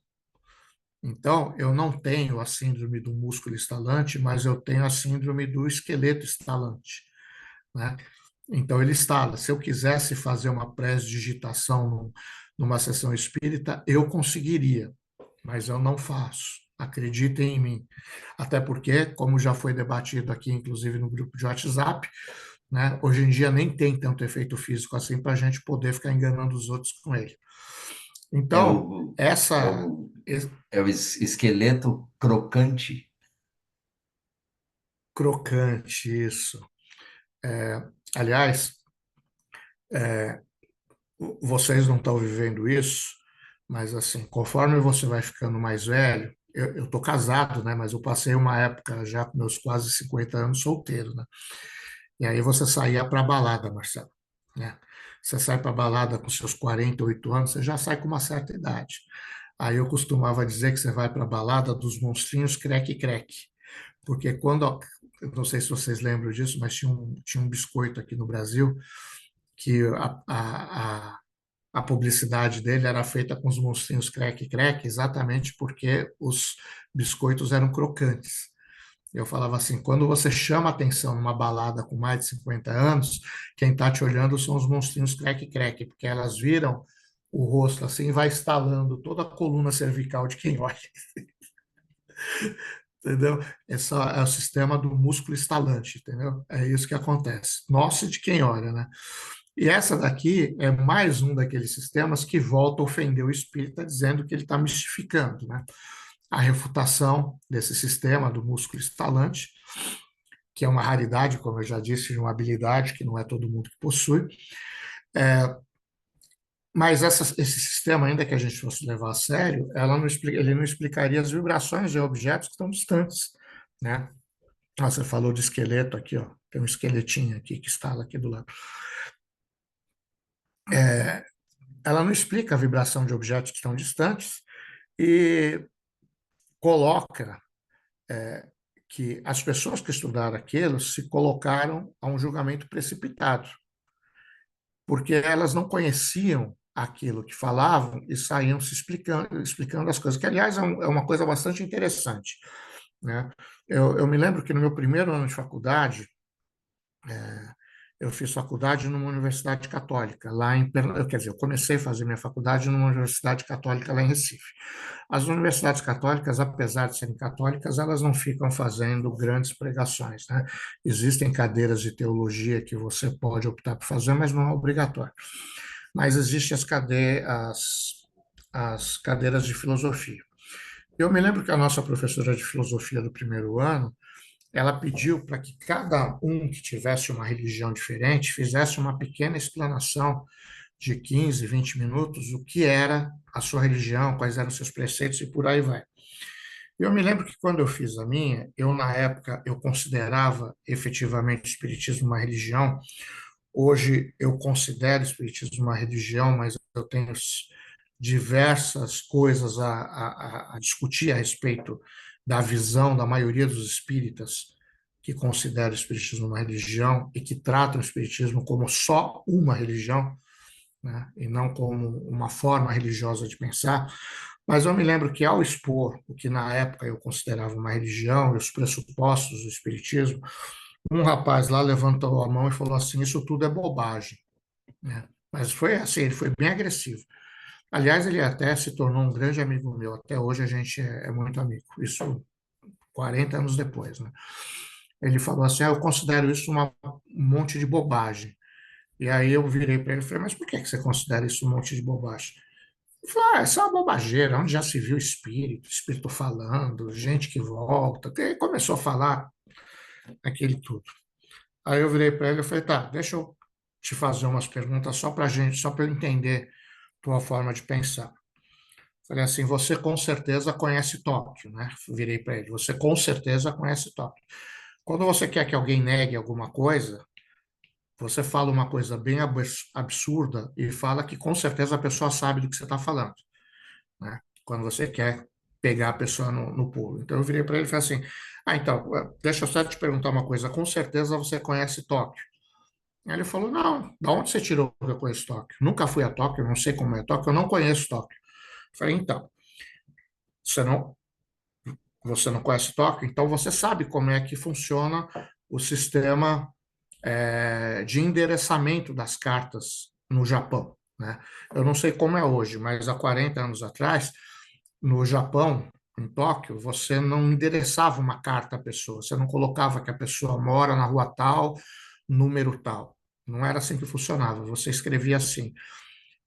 Então, eu não tenho a síndrome do músculo estalante, mas eu tenho a síndrome do esqueleto estalante, né? Então, ele estala. Se eu quisesse fazer uma pré-digitação numa sessão espírita, eu conseguiria, mas eu não faço. Acreditem em mim. Até porque, como já foi debatido aqui, inclusive no grupo de WhatsApp, né, hoje em dia nem tem tanto efeito físico assim para a gente poder ficar enganando os outros com ele. É Então, o, é essa o, é o esqueleto crocante. crocante, isso. Aliás, vocês não estão vivendo isso, mas assim, conforme você vai ficando mais velho, eu estou casado, né? Mas eu passei uma época já com meus quase 50 anos solteiro, né? E aí você saía para balada, Marcelo, né? Você sai para balada com seus 48 anos, você já sai com uma certa idade. Aí eu costumava dizer que você vai para a balada dos monstrinhos creque-creque, porque quando, eu não sei se vocês lembram disso, mas tinha um biscoito aqui no Brasil que a publicidade dele era feita com os monstrinhos creque-creque, exatamente porque os biscoitos eram crocantes. Eu falava assim, quando você chama atenção numa balada com mais de 50 anos, quem está te olhando são os monstrinhos creque-creque, porque elas viram o rosto assim e vai estalando toda a coluna cervical de quem olha, entendeu? Esse é o sistema do músculo estalante, entendeu? É isso que acontece. Nossa, de quem olha, né? E essa daqui é mais um daqueles sistemas que volta a ofender o espírita, dizendo que ele está mistificando, né? A refutação desse sistema do músculo estalante, que é uma raridade, como eu já disse, de uma habilidade que não é todo mundo que possui. Mas esse sistema, ainda que a gente fosse levar a sério, ele não explicaria as vibrações de objetos que estão distantes, né? Você falou de esqueleto aqui, ó. Tem um esqueletinho aqui que está aqui do lado. Ela não explica a vibração de objetos que estão distantes e coloca que as pessoas que estudaram aquilo se colocaram a um julgamento precipitado, porque elas não conheciam aquilo que falavam e saíam se explicando as coisas, que, aliás, é uma coisa bastante interessante, né? Eu me lembro que no meu primeiro ano de faculdade, eu fiz faculdade numa universidade católica, lá em Pernambuco. Quer dizer, eu comecei a fazer minha faculdade numa universidade católica lá em Recife. As universidades católicas, apesar de serem católicas, elas não ficam fazendo grandes pregações, né? Existem cadeiras de teologia que você pode optar por fazer, mas não é obrigatório. Mas existem as cadeiras de filosofia. Eu me lembro que a nossa professora de filosofia do primeiro ano, ela pediu para que cada um que tivesse uma religião diferente fizesse uma pequena explanação de 15, 20 minutos, o que era a sua religião, quais eram os seus preceitos e por aí vai. Eu me lembro que quando eu fiz a minha, eu na época eu considerava efetivamente o espiritismo uma religião. Hoje eu considero o espiritismo uma religião, mas eu tenho diversas coisas a discutir a respeito da visão da maioria dos espíritas que consideram o espiritismo uma religião e que tratam o espiritismo como só uma religião, né, e não como uma forma religiosa de pensar. Mas eu me lembro que, ao expor o que na época eu considerava uma religião e os pressupostos do espiritismo, um rapaz lá levantou a mão e falou assim: Isso tudo é bobagem, né? Mas foi assim, ele foi bem agressivo. Aliás, ele até se tornou um grande amigo meu. Até hoje a gente é muito amigo. Isso 40 anos depois, né? Ele falou assim: Eu considero isso um monte de bobagem. E aí eu virei para ele e falei: Mas por que você considera isso um monte de bobagem? Ele falou: Isso é uma bobageira. Onde já se viu espírito falando, gente que volta. E começou a falar aquele tudo. Aí eu virei para ele e falei: Tá, deixa eu te fazer umas perguntas só para gente, só para eu entender tua forma de pensar. Falei assim: Você com certeza conhece Tóquio, né? Virei para ele: Você com certeza conhece Tóquio. Quando você quer que alguém negue alguma coisa, você fala uma coisa bem absurda e fala que com certeza a pessoa sabe do que você está falando, né? Quando você quer pegar a pessoa no pulo. Então eu virei para ele e falei assim: então, deixa eu só te perguntar uma coisa. Com certeza você conhece Tóquio? Aí ele falou: Não, da onde você tirou que eu conheço Tóquio? Nunca fui a Tóquio, não sei como é Tóquio, eu não conheço Tóquio. Eu falei: Então, você não, você não conhece Tóquio, então você sabe como é que funciona o sistema de endereçamento das cartas no Japão, né? Eu não sei como é hoje, mas há 40 anos atrás, no Japão, em Tóquio, você não endereçava uma carta à pessoa, você não colocava que a pessoa mora na rua tal, número tal. Não era assim que funcionava. Você escrevia assim: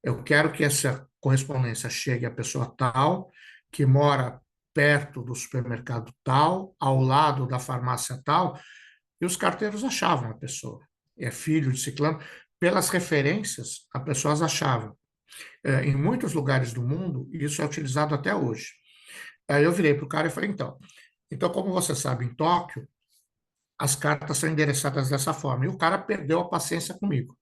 Eu quero que essa correspondência chegue à pessoa tal, que mora perto do supermercado tal, ao lado da farmácia tal, e os carteiros achavam a pessoa. É filho de ciclano. Pelas referências, as pessoas achavam. Em muitos lugares do mundo, isso é utilizado até hoje. Aí eu virei para o cara e falei: então, como você sabe, em Tóquio, as cartas são endereçadas dessa forma. E o cara perdeu a paciência comigo.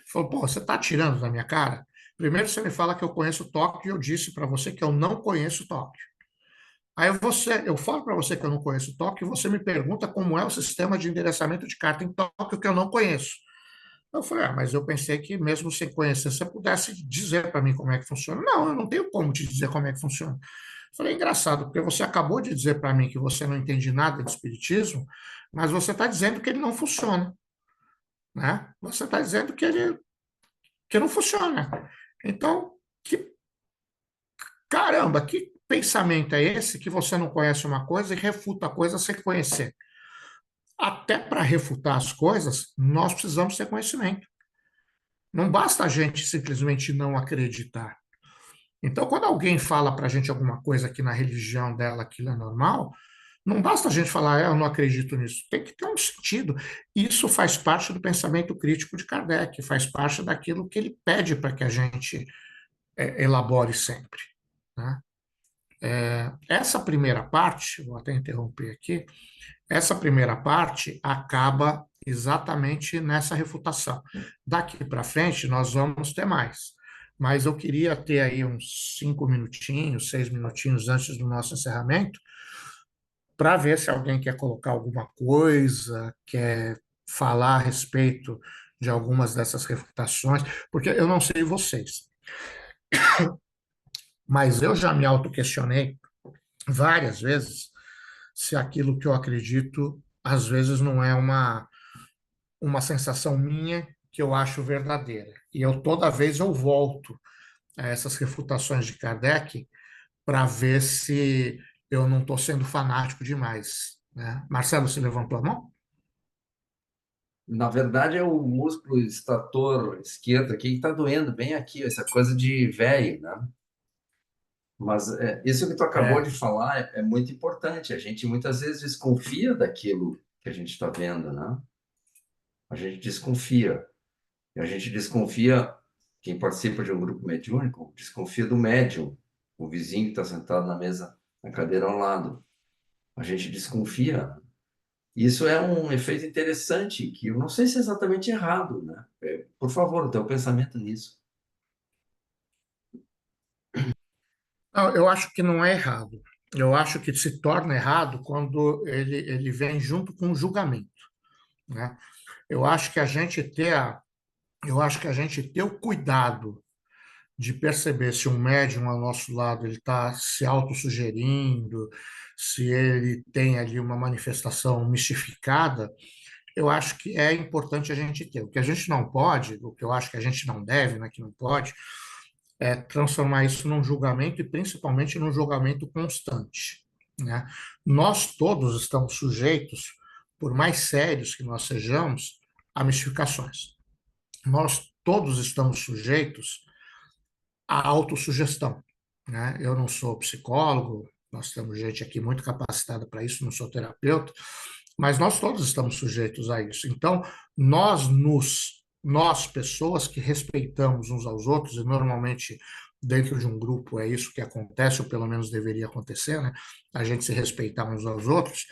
Falou: Pô, você está tirando da minha cara? Primeiro você me fala que eu conheço Tóquio e eu disse para você que eu não conheço Tóquio. Aí eu falo para você que eu não conheço Tóquio e você me pergunta como é o sistema de endereçamento de carta em Tóquio que eu não conheço. Eu falei: Mas eu pensei que mesmo sem conhecer, você pudesse dizer para mim como é que funciona. Não, eu não tenho como te dizer como é que funciona. Eu falei: Engraçado, porque você acabou de dizer para mim que você não entende nada de espiritismo, mas você está dizendo que ele não funciona, né? Você está dizendo que não funciona. Então, caramba, que pensamento é esse que você não conhece uma coisa e refuta a coisa sem conhecer? Até para refutar as coisas, nós precisamos ter conhecimento. Não basta a gente simplesmente não acreditar. Então, quando alguém fala para a gente alguma coisa que na religião dela aquilo é normal, não basta a gente falar: Eu não acredito nisso. Tem que ter um sentido. Isso faz parte do pensamento crítico de Kardec, faz parte daquilo que ele pede para que a gente elabore sempre, né? Essa primeira parte, vou até interromper aqui, essa primeira parte acaba exatamente nessa refutação. Daqui para frente, nós vamos ter mais. Mas eu queria ter aí uns 5 minutinhos, 6 minutinhos antes do nosso encerramento, para ver se alguém quer colocar alguma coisa, quer falar a respeito de algumas dessas refutações, porque eu não sei vocês, mas eu já me autoquestionei várias vezes se aquilo que eu acredito, às vezes, não é uma sensação minha que eu acho verdadeira. E eu toda vez eu volto a essas refutações de Kardec para ver se eu não estou sendo fanático demais, né? Marcelo, se levantou a mão? Na verdade, é o músculo estator esquerdo aqui que está doendo bem aqui, essa coisa de velho, né? Mas isso que tu acabou de falar é muito importante. A gente muitas vezes desconfia daquilo que a gente está vendo, né? A gente desconfia. E a gente desconfia, quem participa de um grupo mediúnico, desconfia do médium, o vizinho que está sentado na mesa, na cadeira ao lado. A gente desconfia. Isso é um efeito interessante, que eu não sei se é exatamente errado, né? Por favor, o teu pensamento nisso. Não, eu acho que não é errado. Eu acho que se torna errado quando ele vem junto com o julgamento, né? Eu acho que a gente ter eu acho que a gente ter o cuidado de perceber se um médium ao nosso lado ele está se autossugerindo, se ele tem ali uma manifestação mistificada, eu acho que é importante a gente ter. O que a gente não pode, o que eu acho que a gente não deve, né, que não pode, é transformar isso num julgamento e principalmente num julgamento constante, né? Nós todos estamos sujeitos, por mais sérios que nós sejamos, a mistificações. Nós todos estamos sujeitos à autossugestão, né? Eu não sou psicólogo, nós temos gente aqui muito capacitada para isso, não sou terapeuta, mas nós todos estamos sujeitos a isso. Então, nós pessoas que respeitamos uns aos outros, e normalmente dentro de um grupo é isso que acontece, ou pelo menos deveria acontecer, né? A gente se respeitar uns aos outros,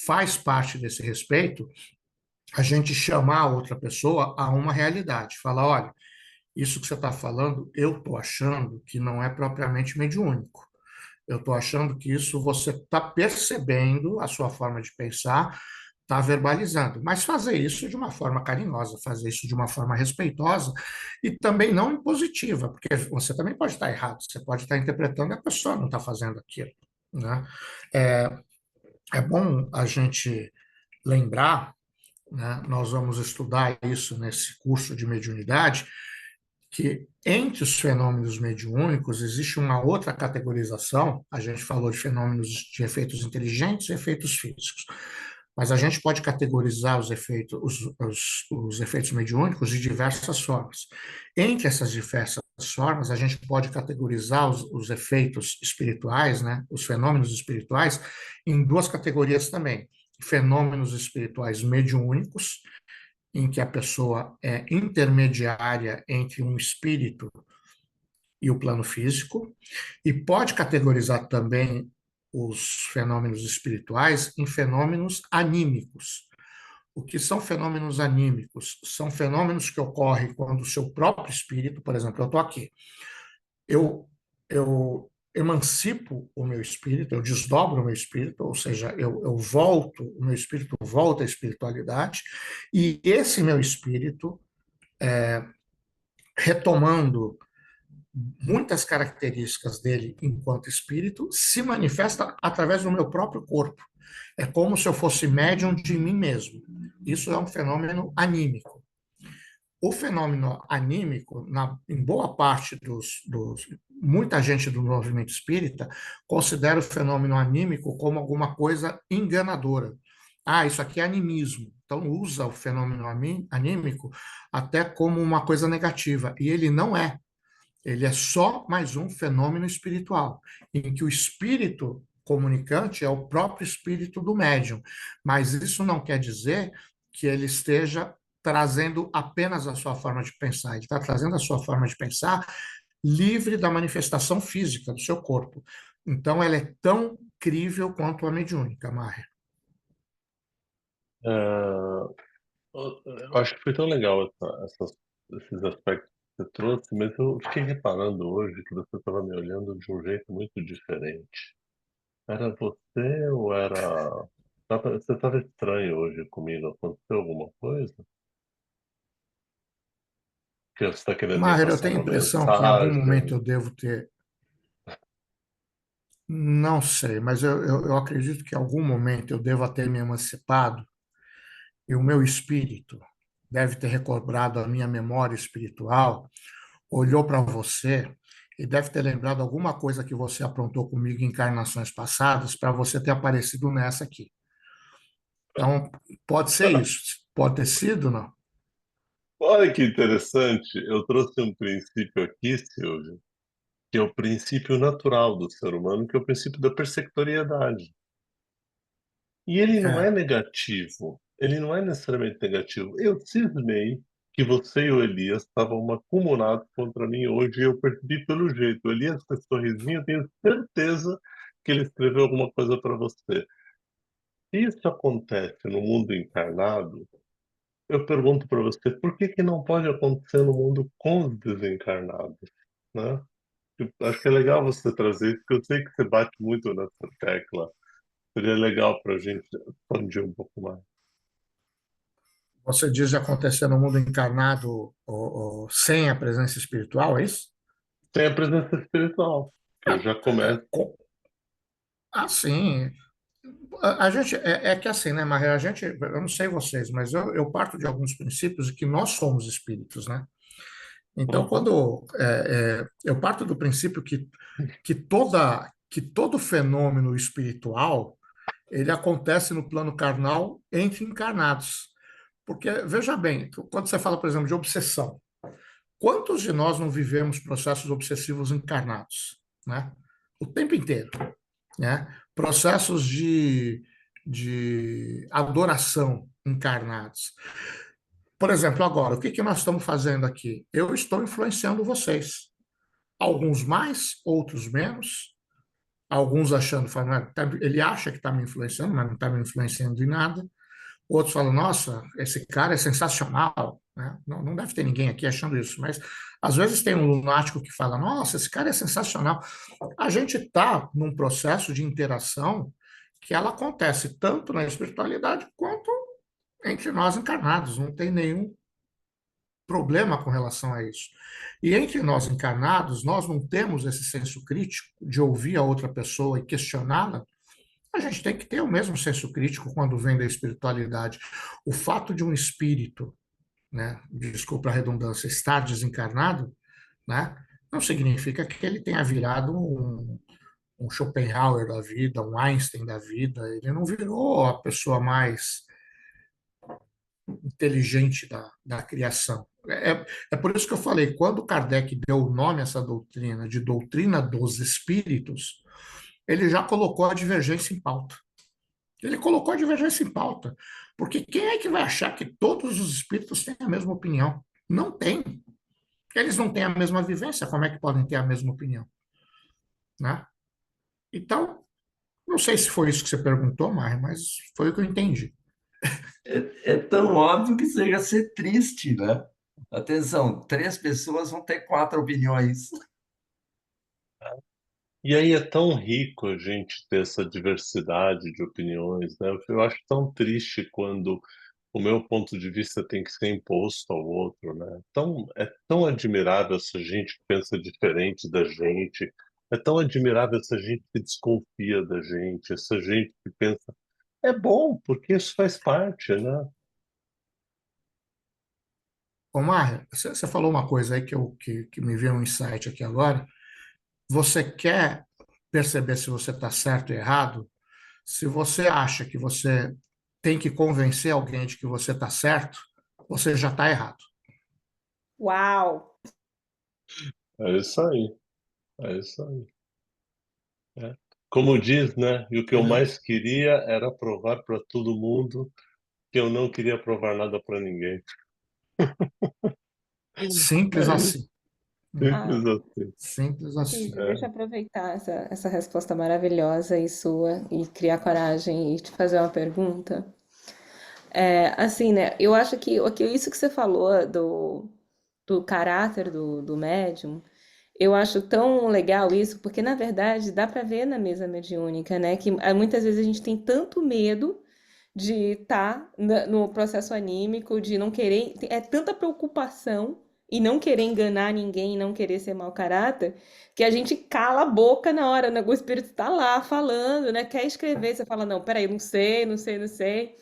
faz parte desse respeito a gente chamar a outra pessoa a uma realidade, falar, olha, isso que você está falando, eu estou achando que não é propriamente mediúnico. Eu estou achando que isso você está percebendo a sua forma de pensar, está verbalizando, mas fazer isso de uma forma carinhosa, fazer isso de uma forma respeitosa e também não impositiva, porque você também pode estar errado, você pode estar interpretando e a pessoa não está fazendo aquilo, né? É, é bom a gente lembrar, né? Nós vamos estudar isso nesse curso de mediunidade, que entre os fenômenos mediúnicos existe uma outra categorização. A gente falou de fenômenos de efeitos inteligentes e efeitos físicos, mas a gente pode categorizar os efeitos mediúnicos de diversas formas. Entre essas diversas formas, a gente pode categorizar os efeitos espirituais, né, os fenômenos espirituais, em duas categorias também: fenômenos espirituais mediúnicos, em que a pessoa é intermediária entre um espírito e o plano físico, e pode categorizar também os fenômenos espirituais em fenômenos anímicos. O que são fenômenos anímicos? São fenômenos que ocorrem quando o seu próprio espírito, por exemplo, eu estou aqui, eu emancipo o meu espírito, eu desdobro o meu espírito, ou seja, eu volto, o meu espírito volta à espiritualidade, e esse meu espírito, retomando muitas características dele enquanto espírito, se manifesta através do meu próprio corpo. É como se eu fosse médium de mim mesmo. Isso é um fenômeno anímico. O fenômeno anímico, em boa parte muita gente do movimento espírita considera o fenômeno anímico como alguma coisa enganadora. Ah, isso aqui é animismo. Então usa o fenômeno anímico até como uma coisa negativa. E ele não é. Ele é só mais um fenômeno espiritual, em que o espírito comunicante é o próprio espírito do médium. Mas isso não quer dizer que ele esteja trazendo apenas a sua forma de pensar. Ele está trazendo a sua forma de pensar livre da manifestação física do seu corpo. Então, ela é tão crível quanto a mediúnica, Maher. É, eu acho que foi tão legal esses aspectos que você trouxe, mas eu fiquei reparando hoje que você estava me olhando de um jeito muito diferente. Era você ou era. Você estava estranho hoje comigo. Aconteceu alguma coisa? Que você está querendo me Maher, eu passar tenho a uma impressão que em algum momento mensagem? eu devo ter. Não sei, mas eu acredito que em algum momento eu devo ter me emancipado e o meu espírito deve ter recobrado a minha memória espiritual, olhou para você e deve ter lembrado alguma coisa que você aprontou comigo em encarnações passadas para você ter aparecido nessa aqui. Então, pode ser isso. Pode ter sido, não? Olha que interessante. Eu trouxe um princípio aqui, Silvio, que é o princípio natural do ser humano, que é o princípio da persectoriedade. E ele não é É, negativo, ele não é necessariamente negativo. Eu cismei que você e o Elias estavam acumulados contra mim hoje e eu percebi pelo jeito. O Elias com esse sorrisinho, eu tenho certeza que ele escreveu alguma coisa para você. Se isso acontece no mundo encarnado, eu pergunto para você, por que que não pode acontecer no mundo com os desencarnados, né? Eu acho que é legal você trazer isso, porque eu sei que você bate muito nessa tecla. Seria legal para a gente expandir um pouco mais. você diz de acontecer no mundo encarnado sem a presença espiritual, é isso? Tem a presença espiritual, que eu já começo. Assim, a gente, é que assim, né, Maria, a gente, eu não sei vocês, mas eu parto de alguns princípios de que nós somos espíritos, né? Então, Uhum. eu parto do princípio que todo fenômeno espiritual ele acontece no plano carnal entre encarnados. Porque, veja bem, quando você fala, por exemplo, de obsessão, quantos de nós não vivemos processos obsessivos encarnados, né? O tempo inteiro, né? Processos de adoração encarnados. Por exemplo, agora, o que que nós estamos fazendo aqui? Eu estou influenciando vocês. Alguns mais, outros menos. Alguns achando, falando, ele acha que está me influenciando, mas não está me influenciando em nada. Outros falam, nossa, esse cara é sensacional, né? Não, não deve ter ninguém aqui achando isso, mas às vezes tem um lunático que fala, nossa, esse cara é sensacional. A gente está num processo de interação que ela acontece tanto na espiritualidade quanto entre nós encarnados. Não tem nenhum problema com relação a isso. E entre nós encarnados, nós não temos esse senso crítico de ouvir a outra pessoa e questioná-la. A gente tem que ter o mesmo senso crítico quando vem da espiritualidade. O fato de um espírito, né, desculpa a redundância, estar desencarnado, né, não significa que ele tenha virado um Schopenhauer da vida, um Einstein da vida. Ele não virou a pessoa mais inteligente da criação. É por isso que eu falei, quando Kardec deu o nome a essa doutrina de doutrina dos espíritos, ele já colocou a divergência em pauta. Ele colocou a divergência em pauta. Porque quem é que vai achar que todos os espíritos têm a mesma opinião? Não tem. Eles não têm a mesma vivência, como é que podem ter a mesma opinião? Né? Então, não sei se foi isso que você perguntou, Mari, mas foi o que eu entendi. É tão óbvio que chega a ser triste, né? Atenção, 3 pessoas vão ter 4 opiniões. E aí é tão rico a gente ter essa diversidade de opiniões, né? Eu acho tão triste quando o meu ponto de vista tem que ser imposto ao outro, né? É tão admirável essa gente que pensa diferente da gente, é tão admirável essa gente que desconfia da gente, essa gente que pensa. É bom, porque isso faz parte, né? Ô, Mari, você falou uma coisa aí que me veio um insight aqui agora. Você quer perceber se você está certo ou errado? Se você acha que você tem que convencer alguém de que você está certo, você já está errado. Uau! É isso aí, é isso aí. É. Como diz, né? E o que eu Entendeu? mais queria era provar para todo mundo que eu não queria provar nada para ninguém. Simples É isso, assim. Ah, simples assim. Simples assim. Cid, deixa eu aproveitar essa resposta maravilhosa e sua e criar coragem e te fazer uma pergunta. Assim, né? Eu acho que isso que você falou do caráter do médium, eu acho tão legal isso, porque na verdade dá para ver na mesa mediúnica, né? Que muitas vezes a gente tem tanto medo de estar no processo anímico, de não querer, é tanta preocupação e não querer enganar ninguém, não querer ser mau caráter, que a gente cala a boca na hora, né? O espírito está lá falando, né? Quer escrever, você fala, não, peraí, não sei, não sei, não sei.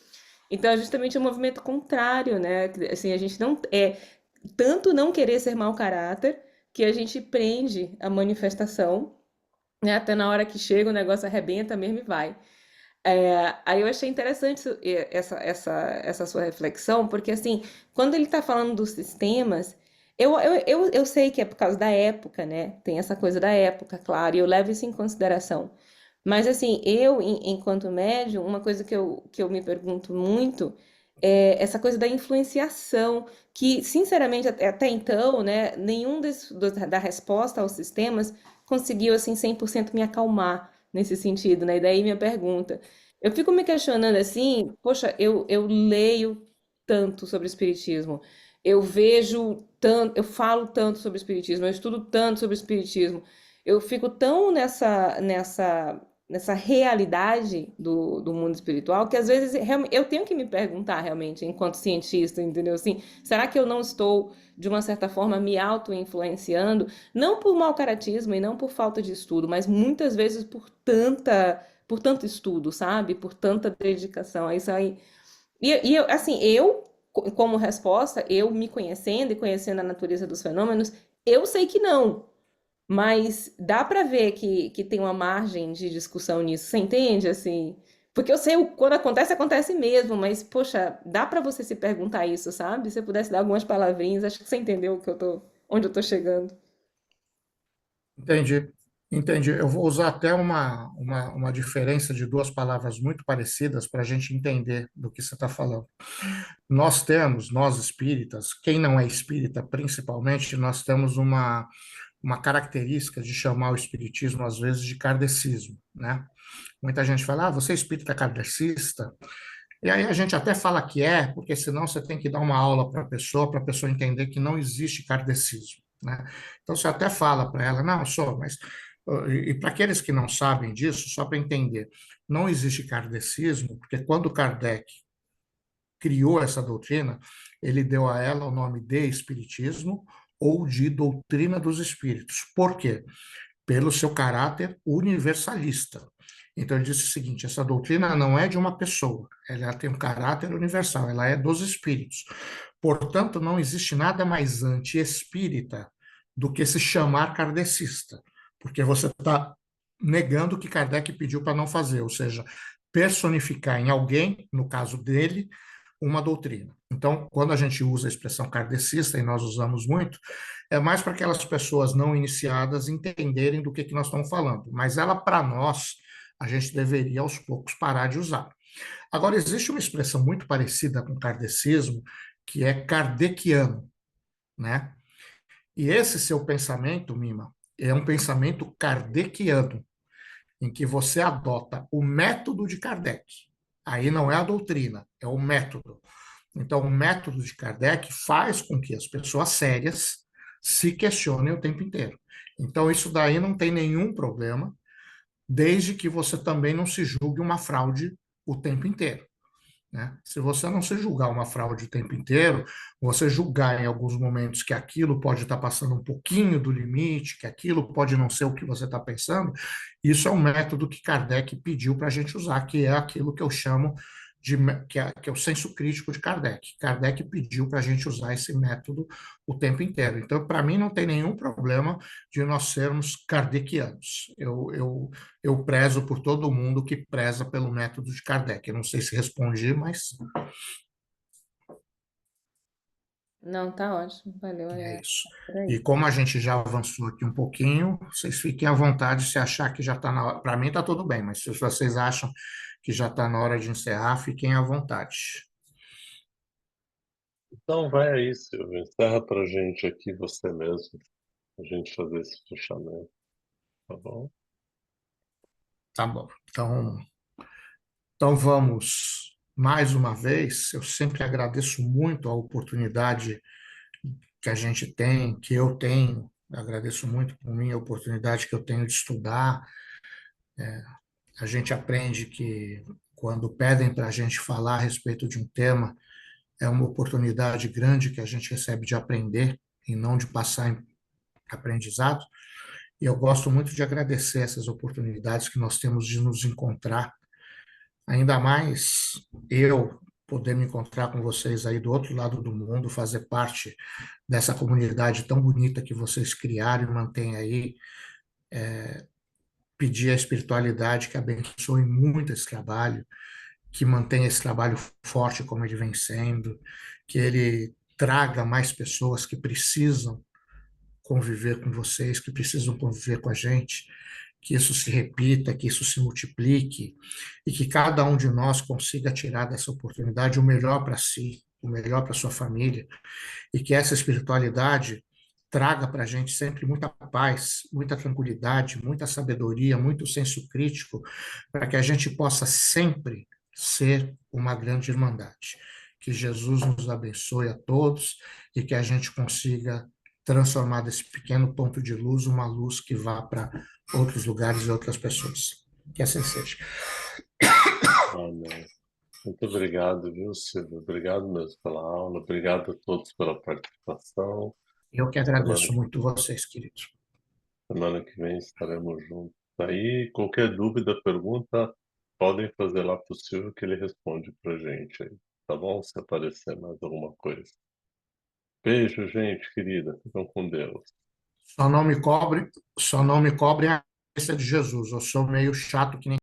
Então é justamente o movimento contrário, né? Assim, a gente não tanto não querer ser mau caráter que a gente prende a manifestação, né? Até na hora que chega o negócio arrebenta mesmo e vai. Aí eu achei interessante essa sua reflexão, porque assim, quando ele está falando dos sistemas, Eu sei que é por causa da época, né? Tem essa coisa da época, claro, e eu levo isso em consideração. Mas, assim, enquanto médium, uma coisa que eu me pergunto muito é essa coisa da influenciação, que, sinceramente, até então, né, nenhum da resposta aos sistemas conseguiu, assim, 100% me acalmar nesse sentido, né? E daí minha pergunta. Eu fico me questionando assim, poxa, eu leio tanto sobre espiritismo, eu vejo tanto, eu falo tanto sobre espiritismo, eu estudo tanto sobre espiritismo, eu fico tão nessa realidade do mundo espiritual que às vezes eu tenho que me perguntar realmente, enquanto cientista, entendeu? Assim, será que eu não estou, de uma certa forma, me auto-influenciando? Não por mau caratismo e não por falta de estudo, mas muitas vezes por tanto estudo, sabe? Por tanta dedicação. É isso aí. Assim, como resposta, eu me conhecendo e conhecendo a natureza dos fenômenos, eu sei que não. Mas dá para ver que tem uma margem de discussão nisso, você entende? Assim, porque eu sei quando acontece, acontece mesmo, mas, poxa, dá para você se perguntar isso, sabe? Se você pudesse dar algumas palavrinhas, acho que você entendeu onde eu tô chegando. Entendi, entendi. Eu vou usar até uma diferença de duas palavras muito parecidas para a gente entender do que você está falando. Nós espíritas, quem não é espírita principalmente, nós temos uma característica de chamar o espiritismo, às vezes, de kardecismo, né? Muita gente fala, você é espírita kardecista? E aí a gente até fala que é, porque senão você tem que dar uma aula para a pessoa entender que não existe kardecismo, né? Então você até fala para ela, não, sou, mas... E para aqueles que não sabem disso, só para entender, não existe kardecismo, porque quando Kardec criou essa doutrina, ele deu a ela o nome de espiritismo ou de doutrina dos espíritos. Por quê? Pelo seu caráter universalista. Então ele disse o seguinte: essa doutrina não é de uma pessoa, ela tem um caráter universal, ela é dos espíritos. Portanto, não existe nada mais anti-espírita do que se chamar kardecista, porque você está negando o que Kardec pediu para não fazer, ou seja, personificar em alguém, no caso dele, uma doutrina. Então, quando a gente usa a expressão kardecista, e nós usamos muito, é mais para aquelas pessoas não iniciadas entenderem do que nós estamos falando. Mas ela, para nós, a gente deveria aos poucos parar de usar. Agora, existe uma expressão muito parecida com kardecismo, que é kardeciano, né? E esse seu pensamento, Mima, é um pensamento kardeciano, em que você adota o método de Kardec. Aí não é a doutrina, é o método. Então, o método de Kardec faz com que as pessoas sérias se questionem o tempo inteiro. Então, isso daí não tem nenhum problema, desde que você também não se julgue uma fraude o tempo inteiro, né? Se você não se julgar uma fraude o tempo inteiro, você julgar em alguns momentos que aquilo pode estar passando um pouquinho do limite, que aquilo pode não ser o que você está pensando, isso é um método que Kardec pediu para a gente usar, que é aquilo que eu chamo que é o senso crítico de Kardec. Kardec pediu para a gente usar esse método o tempo inteiro. Então, para mim, não tem nenhum problema de nós sermos kardecianos. Eu prezo por todo mundo que preza pelo método de Kardec. Eu não sei se respondi, mas Não, tá ótimo, valeu, é é isso. por E aí. como a gente já avançou aqui um pouquinho, vocês fiquem à vontade se achar que já está na hora. Para mim está tudo bem, mas se vocês acham que já está na hora de encerrar, fiquem à vontade. Então vai aí, Silvio. Encerra pra gente aqui você mesmo. A gente fazer esse fechamento, tá bom? Tá bom. Então vamos mais uma vez. Eu sempre agradeço muito a oportunidade que a gente tem, que eu tenho. Agradeço muito por mim a oportunidade que eu tenho de estudar. A gente aprende que quando pedem para a gente falar a respeito de um tema, é uma oportunidade grande que a gente recebe de aprender e não de passar em aprendizado. E eu gosto muito de agradecer essas oportunidades que nós temos de nos encontrar, ainda mais eu poder me encontrar com vocês aí do outro lado do mundo, fazer parte dessa comunidade tão bonita que vocês criaram e mantêm aí, pedir à espiritualidade que abençoe muito esse trabalho, que mantenha esse trabalho forte como ele vem sendo, que ele traga mais pessoas que precisam conviver com vocês, que precisam conviver com a gente, que isso se repita, que isso se multiplique e que cada um de nós consiga tirar dessa oportunidade o melhor para si, o melhor para sua família, e que essa espiritualidade traga para a gente sempre muita paz, muita tranquilidade, muita sabedoria, muito senso crítico, para que a gente possa sempre ser uma grande irmandade. Que Jesus nos abençoe a todos e que a gente consiga transformar desse pequeno ponto de luz uma luz que vá para outros lugares e outras pessoas. Que assim seja. Amém. Muito obrigado, viu, Silvio? Obrigado mesmo pela aula, obrigado a todos pela participação. Eu que Semana agradeço muito vocês, queridos. Semana que vem estaremos juntos aí. Qualquer dúvida, pergunta, podem fazer lá pro Silvio que ele responde pra gente aí, tá bom? Se aparecer mais alguma coisa. Beijo, gente querida. Ficam com Deus. Só não me cobre a cabeça de Jesus. Eu sou meio chato que nem